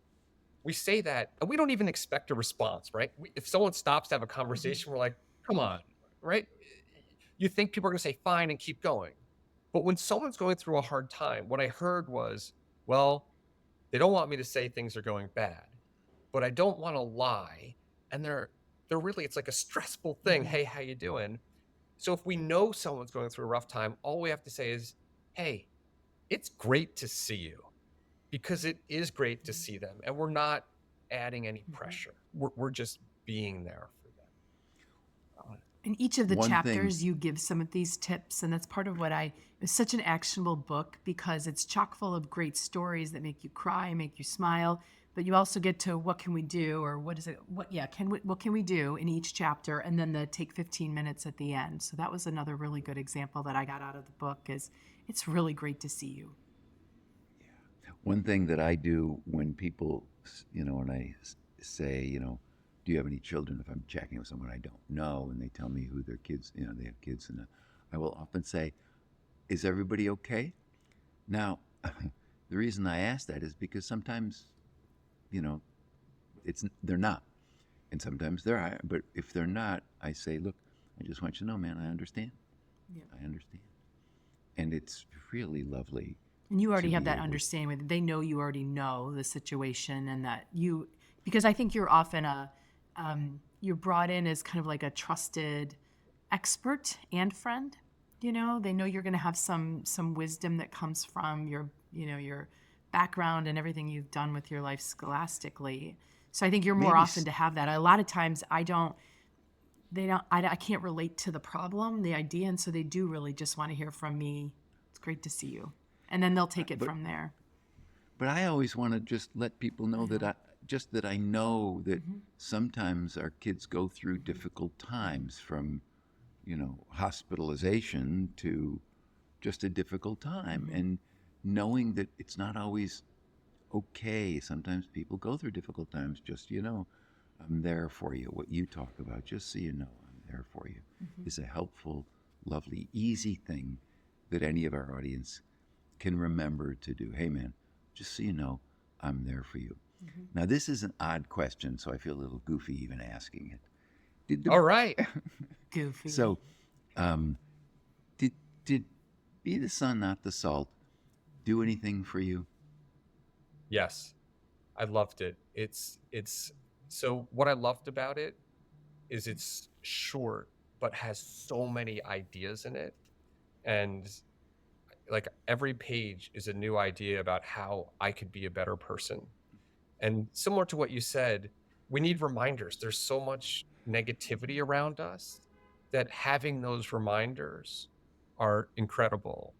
We say that, and we don't even expect a response, right? If someone stops to have a mhm, conversation, we're like, "Come on," right? You think people are going to say fine and keep going. But when someone's going through a hard time, what I heard was, well, they don't want me to say things are going bad, but I don't want to lie. And they're really, it's like a stressful thing. mhm, Hey, how you doing? So if we know someone's going through a rough time, all we have to say is, hey, it's great to see you, because it is great to mhm, see them. And we're not adding any mhm. pressure. We're just being there for them. In each of the One thing, chapters, you give some of these tips, and that's part of what it's such an actionable book because it's chock full of great stories that make you cry, make you smile, but you also get to what can we do, or what is it, what can we do in each chapter, and then the take 15 minutes at the end. So that was another really good example that I got out of the book is it's really great to see you. one thing that I do when people, when I say, do you have any children? If I'm checking with someone I don't know and they tell me who their kids, they have kids, and I will often say, is everybody okay? Now, the reason I ask that is because sometimes, you know, they're not, and sometimes they're higher. But if they're not, I say, look, I just want you to know, man, I understand. Yeah. I understand, and it's really lovely And you to already have be that able. understanding with they know you already know the situation and that you because I think you're often you're brought in as kind of like a trusted expert and friend. You know, they know you're going to have some wisdom that comes from your your background and everything you've done with your life scholastically. So I think you're more Maybe often to have that. A lot of times I don't they don't I can't relate to the problem, the idea, and so they do really just want to hear from me. It's great to see you. And then they'll take it but from there. I always want to just let people know that I know that Mm-hmm. sometimes our kids go through difficult times, from hospitalization to just a difficult time, Mm-hmm. and knowing that it's not always okay. Sometimes people go through difficult times. Just I'm there for you. What you talk about, just so you know, I'm there for you, Mm-hmm. is a helpful, lovely, easy thing that any of our audience can remember to do. Hey, man, just so you know, I'm there for you. Mm-hmm. Now, this is an odd question, so I feel a little goofy even asking it. Did All right. the Goofy. so um, did did Be the Sun, Not the Salt do anything for you? Yes, I loved it. It's so what I loved about it is it's short but has so many ideas in it, and like every page is a new idea about how I could be a better person. And similar to what you said, we need reminders. There's so much negativity around us that having those reminders are incredible.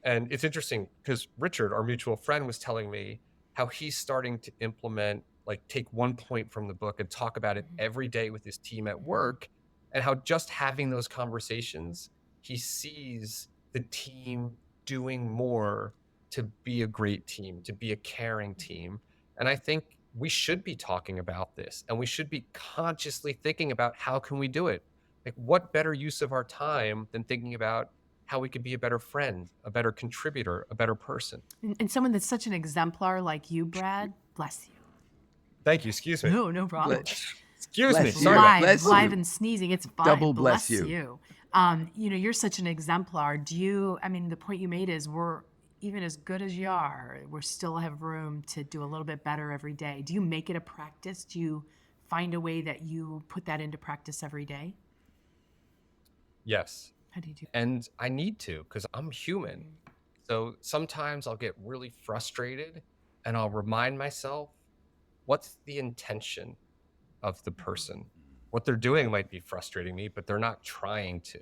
And it's interesting because Richard, our mutual friend, was telling me how he's starting to implement, like, take one point from the book and talk about it Mm-hmm. every day with his team at Mm-hmm. work, and how just having those conversations, he sees the team doing more to be a great team, to be a caring team. And I think we should be talking about this, and we should be consciously thinking about how can we do it? Like, what better use of our time than thinking about how we could be a better friend, a better contributor, a better person? And someone that's such an exemplar like you, Brad, bless you. Thank you. Excuse me. No, no problem. Excuse me. Bless Sorry you. about that. Bless Live you. and sneezing. It's fine. Double bless Bless you. you. You're such an exemplar. I mean, the point you made is we're even as good as you are, we still have room to do a little bit better every day. Do you make it a practice? Do you find a way that you put that into practice every day? Yes. How do you do? And I need to because I'm human. So sometimes I'll get really frustrated and I'll remind myself, what's the intention of the person? What they're doing might be frustrating me, but they're not trying to.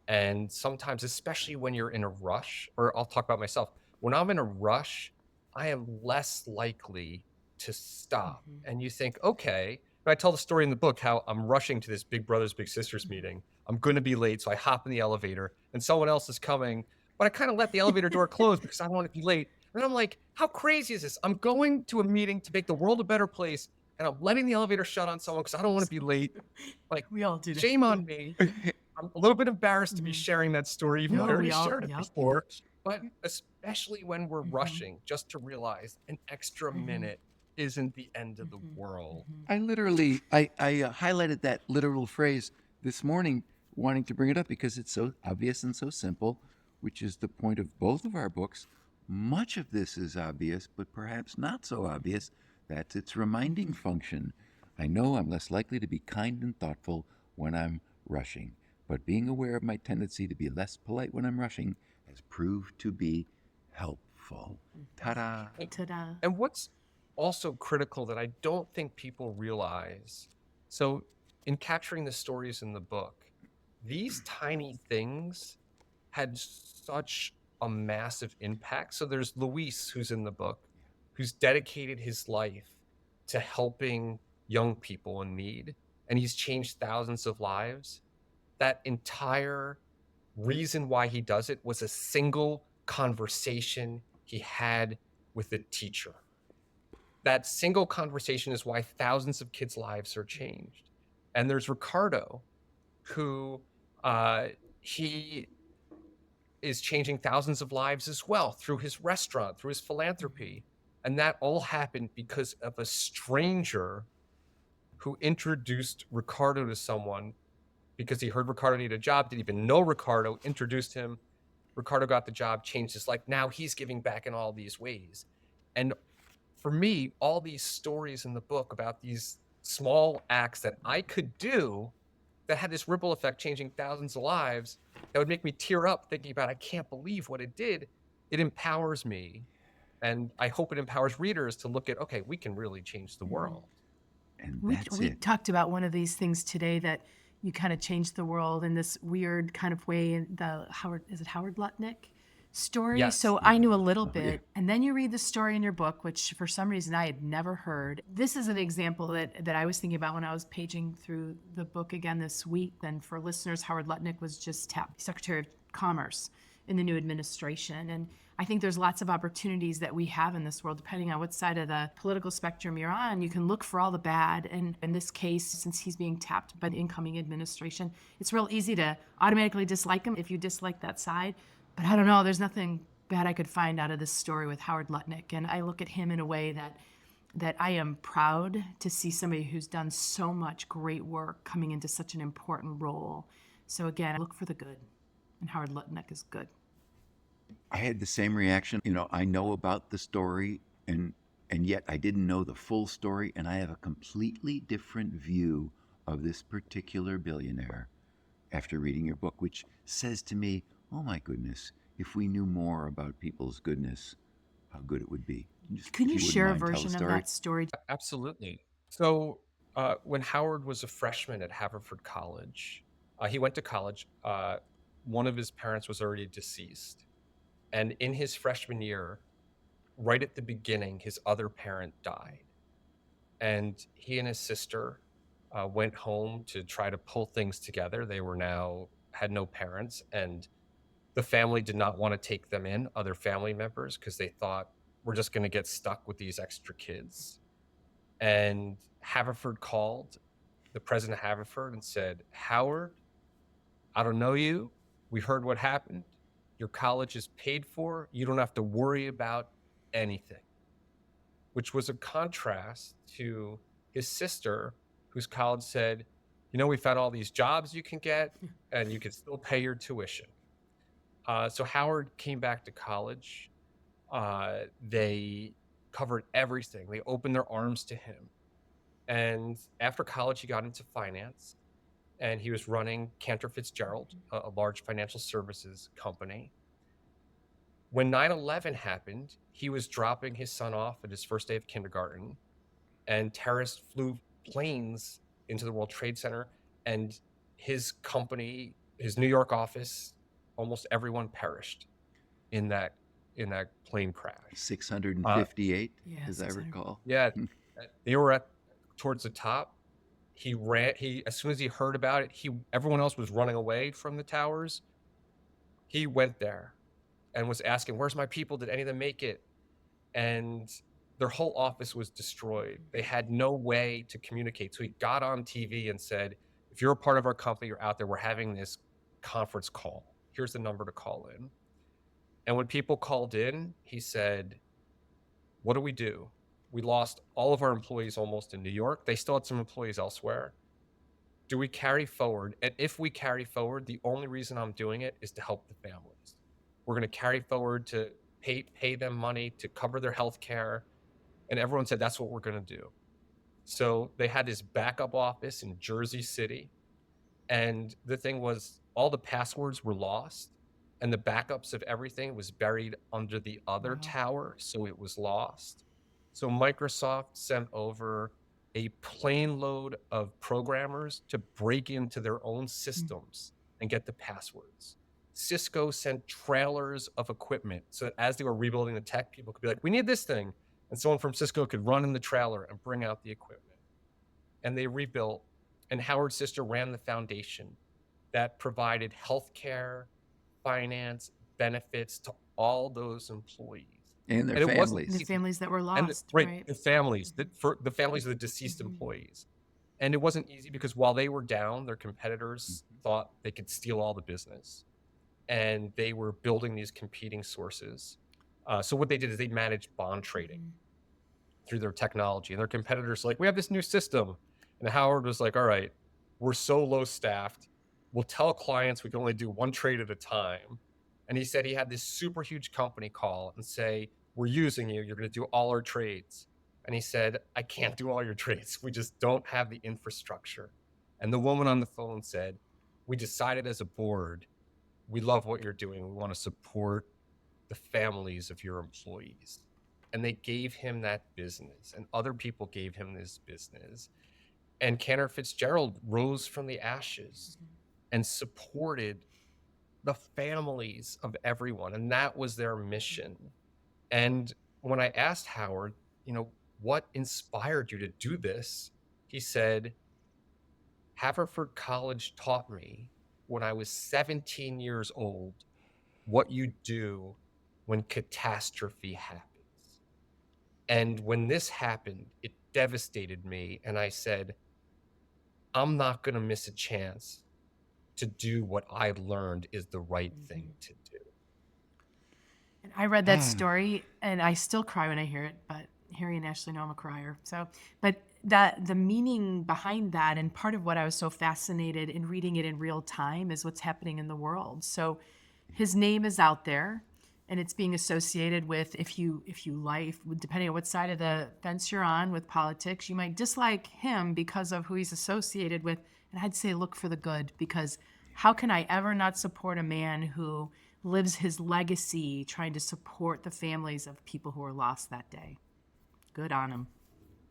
And sometimes, especially when you're in a rush, or I'll talk about myself, when I'm in a rush, I am less likely to stop. Mm-hmm. And you think, okay, and I tell the story in the book how I'm rushing to this Big Brothers Big Sisters meeting. I'm going to be late, so I hop in the elevator, and someone else is coming, but I kind of let the elevator door close because I don't want to be late. And I'm like, how crazy is this? I'm going to a meeting to make the world a better place, and I'm letting the elevator shut on someone because I don't want to be late. Like, We all do that. shame on me. I'm a little bit embarrassed to be Mhm. sharing that story, even though I No, already we all, shared it yep. before. But especially when we're Mm-hmm. rushing, just to realize an extra Mm-hmm. minute isn't the end of the Mm-hmm. world. Mm-hmm. I literally, I highlighted that literal phrase this morning, wanting to bring it up because it's so obvious and so simple, which is the point of both of our books. Much of this is obvious, but perhaps not so obvious. That's its reminding function. I know I'm less likely to be kind and thoughtful when I'm rushing, but being aware of my tendency to be less polite when I'm rushing has proved to be helpful. Ta da! And, Ta-da. and what's also critical that I don't think people realize, so in capturing the stories in the book, these tiny things had such a massive impact. So there's Luis, who's in the book, who's dedicated his life to helping young people in need, and he's changed thousands of lives. That entire reason why he does it was a single conversation he had with a teacher. That single conversation is why thousands of kids' lives are changed. And there's Ricardo, who he is changing thousands of lives as well through his restaurant, through his Mhm. philanthropy. And that all happened because of a stranger who introduced Ricardo to someone because he heard Ricardo needed a job, didn't even know Ricardo, introduced him. Ricardo got the job, changed his life. Now he's giving back in all these ways. And for me, all these stories in the book about these small acts that I could do that had this ripple effect changing thousands of lives that would make me tear up thinking about, I can't believe what it did. It empowers me. And I hope it empowers readers to look at, okay, we can really change the Mhm. world. And We that's we it. talked about one of these things today that you kind of changed the world in this weird kind of way. In the Howard, is it Howard Lutnick story? Yes. So I knew a little Oh, yeah. bit, and then you read the story in your book, which for some reason I had never heard. This is an example that I was thinking about when I was paging through the book again this week. And for listeners, Howard Lutnick was just tapped Secretary of Commerce in the new administration, and I think there's lots of opportunities that we have in this world, depending on what side of the political spectrum you're on. You can look for all the bad. And in this case, since he's being tapped by the incoming administration, it's real easy to automatically dislike him if you dislike that side. But I don't know, there's nothing bad I could find out of this story with Howard Lutnick. And I look at him in a way that I am proud to see somebody who's done so much great work coming into such an important role. So again, look for the good. And Howard Lutnick is good. I had the same reaction. I know about the story, and yet I didn't know the full story, and I have a completely different view of this particular billionaire after reading your book, which says to me, oh my goodness, if we knew more about people's goodness, how good it would be. Just, Can if you you wouldn't share a mind, tell the version of story. that story? Absolutely. So, when Howard was a freshman at Haverford College, he went to college. One of his parents was already deceased. And in his freshman year, right at the beginning, his other parent died. And he and his sister went home to try to pull things together. They were now had no parents, and the family did not want to take them in, other family members, because they thought we're just going to get stuck with these extra kids. And Haverford called the president of Haverford and said, Howard, I don't know you. We heard what happened. Your college is paid for. You don't have to worry about anything, which was a contrast to his sister, whose college said, we found all these jobs you can get and you can still pay your tuition. So Howard came back to college. They covered everything, they opened their arms to him. And after college, he got into finance and he was running Cantor Fitzgerald, a large financial services company. When 9/11 happened, he was dropping his son off at his first day of kindergarten, and terrorists flew planes into the World Trade Center, and his company, his New York office, almost everyone perished in that plane crash. Uh, 658, Yeah, as I 600. recall. yeah, they were at towards the top. He ran. He as soon as he heard about it, everyone else was running away from the towers. He went there and was asking, "Where's my people? Did any of them make it?" And their whole office was destroyed. They had no way to communicate. So he got on TV and said, "If you're a part of our company, you're out there, we're having this conference call. Here's the number to call in." And when people called in, he said, "What do we do? We lost all of our employees almost in New York. They still had some employees elsewhere. Do we carry forward? And if we carry forward, the only reason I'm doing it is to help the families. We're going to carry forward to pay them money to cover their health care." And everyone said, "That's what we're going to do." So they had this backup office in Jersey City. And the thing was, all the passwords were lost, and the backups of everything was buried under the other Wow. tower. So it was lost. So Microsoft sent over a plane load of programmers to break into their own Mm. systems and get the passwords. Cisco sent trailers of equipment so that as they were rebuilding the tech, people could be like, "We need this thing." And someone from Cisco could run in the trailer and bring out the equipment. And they rebuilt. And Howard's sister ran the foundation that provided healthcare, finance, benefits to all those employees. And their And it wasn't The families. easy. families that were And lost, right, right? the families Mhm. that for the families of the deceased Mhm. employees. And it wasn't easy because while they were down, their competitors Mhm. thought they could steal all the business. and they were building these competing sources. So what they did is they managed bond trading Mhm. through their technology, and their competitors like, we have this new system, and Howard was like, all right, we're so low staffed, we'll tell clients we can only do one trade at a time. And he said he had this super huge company call and say, we're using you, you're going to do all our trades. And he said, I can't do all your trades, we just don't have the infrastructure. And the woman on the phone said, we decided as a board, we love what you're doing, we want to support the families of your employees. And they gave him that business, and other people gave him this business. And Cantor Fitzgerald rose from the ashes Mhm. and supported the families of everyone. And that was their mission. And when I asked Howard, what inspired you to do this? He said, Haverford College taught me when I was 17 years old what you do when catastrophe happens. And when this happened, it devastated me. And I said, I'm not going to miss a chance to do what I learned is the right thing Mhm. to do. And I read that story and I still cry when I hear it, but Harry and Ashley know I'm a crier. So, but that the meaning behind that and part of what I was so fascinated in reading it in real time is what's happening in the world. So his name is out there and it's being associated with if you like depending on what side of the fence you're on with politics, you might dislike him because of who he's associated with. And I'd say look for the good because how can I ever not support a man who lives his legacy trying to support the families of people who were lost that day? Good on him.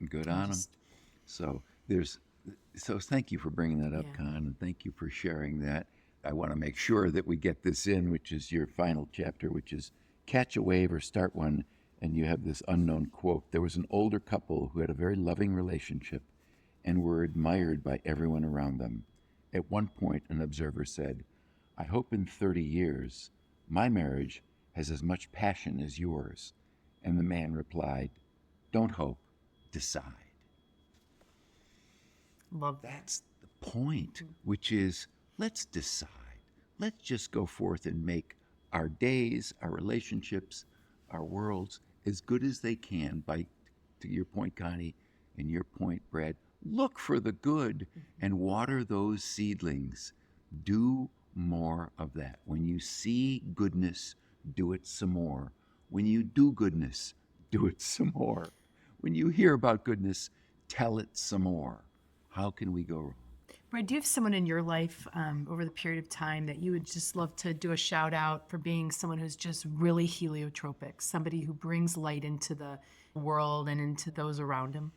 Good I on them. just, So there's so thank you for bringing that up, yeah. Con, and thank you for sharing that. I want to make sure that we get this in, which is your final chapter, which is catch a wave or start one. And you have this unknown quote. There was an older couple who had a very loving relationship and were admired by everyone around them. At one point, an observer said, I hope in 30 years my marriage has as much passion as yours. And the man replied, Don't hope, decide. Love that. That's the point, which is let's decide. Let's just go forth and make our days, our relationships, our worlds as good as they can by, to your point, Connie, and your point, Brad, look for the good and water those seedlings. Do more of that. When you see goodness, do it some more. When you do goodness, do it some more. When you hear about goodness, tell it some more. How can we go wrong? Brad, do you have someone in your life over the period of time that you would just love to do a shout out for being someone who's just really heliotropic, somebody who brings light into the world and into those around him?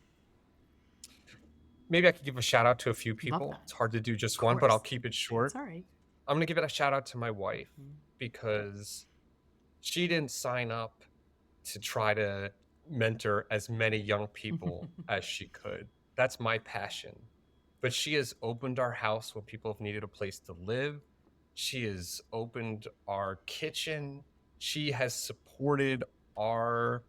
Maybe I could give a shout out to a few Love people. that. It's hard to do Of just one, but I'll course. keep it That's short. all right. I'm going to give it a shout out to my wife Mhm. because she didn't sign up to try to mentor as many young people as she could. That's my passion. But she has opened our house when people have needed a place to live. She has opened our kitchen. She has supported our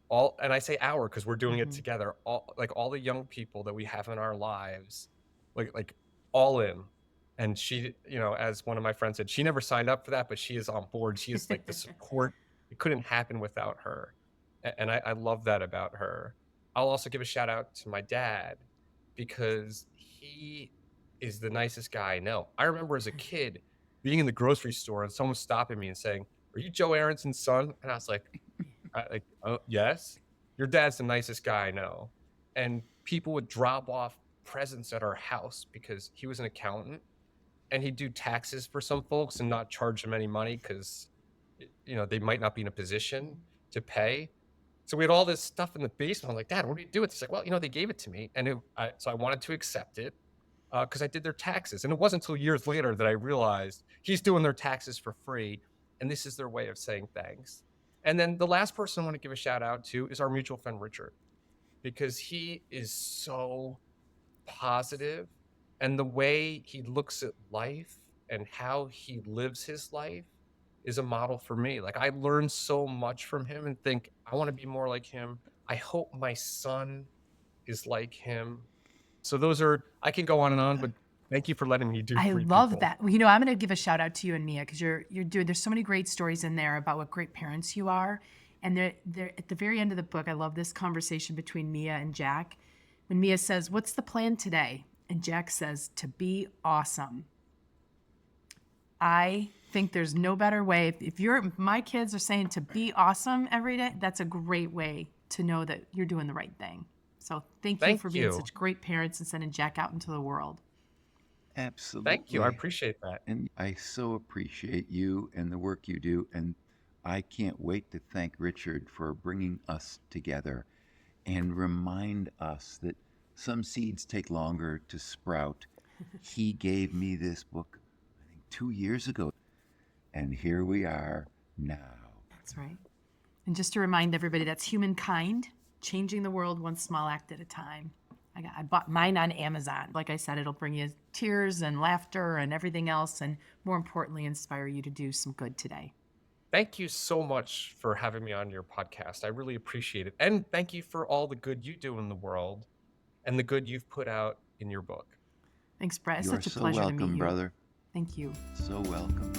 all, and I say our because we're doing it Mhm. together. All the young people that we have in our lives, like all in. And she, as one of my friends said, she never signed up for that, but she is on board. She is like the support. It couldn't happen without her. And I love that about her. I'll also give a shout out to my dad because he is the nicest guy I know. I remember as a kid being in the grocery store and someone stopping me and saying, are you Joe Aronson's son? And I was like, "Oh, yes? Your dad's the nicest guy I know." And people would drop off presents at our house because he was an accountant, and he'd do taxes for some folks and not charge them any money 'cause, they might not be in a position to pay. So we had all this stuff in the basement. I'm like, "Dad, what do you do with this?" He's like, "Well, they gave it to me." And so I wanted to accept it, because I did their taxes. And it wasn't until years later that I realized he's doing their taxes for free, and this is their way of saying thanks. And then the last person I want to give a shout out to is our mutual friend Richard, because he is so positive, and the way he looks at life and how he lives his life is a model for me. Like, I learned so much from him and think I want to be more like him. I hope my son is like him. So those are, I can go on and on, but Thank you for letting me do I 3 love people. that. Well, you know, I'm going to give a shout out to you and Mia because you're doing. There's so many great stories in there about what great parents you are, and they're at the very end of the book. I love this conversation between Mia and Jack. When Mia says, "What's the plan today?" and Jack says, "To be awesome." I think there's no better way. If my kids are saying to be awesome every day, that's a great way to know that you're doing the right thing. So thank you for Thank being you. such great parents and sending Jack out into the world. Thank you, I Absolutely. appreciate that. And I so appreciate you and the work you do. And I can't wait to thank Richard for bringing us together and remind us that some seeds take longer to sprout. He gave me this book, I think, 2 years ago. And here we are now. That's right. And just to remind everybody, that's Humankind, changing the world one small act at a time. I bought mine on Amazon. Like I said, it'll bring you tears and laughter and everything else, and more importantly, inspire you to do some good today. Thank you so much for having me on your podcast. I really appreciate it. And thank you for all the good you do in the world and the good you've put out in your book. Thanks, Brett. It's You're such a so pleasure to meet welcome, you. brother. Thank you. So welcome.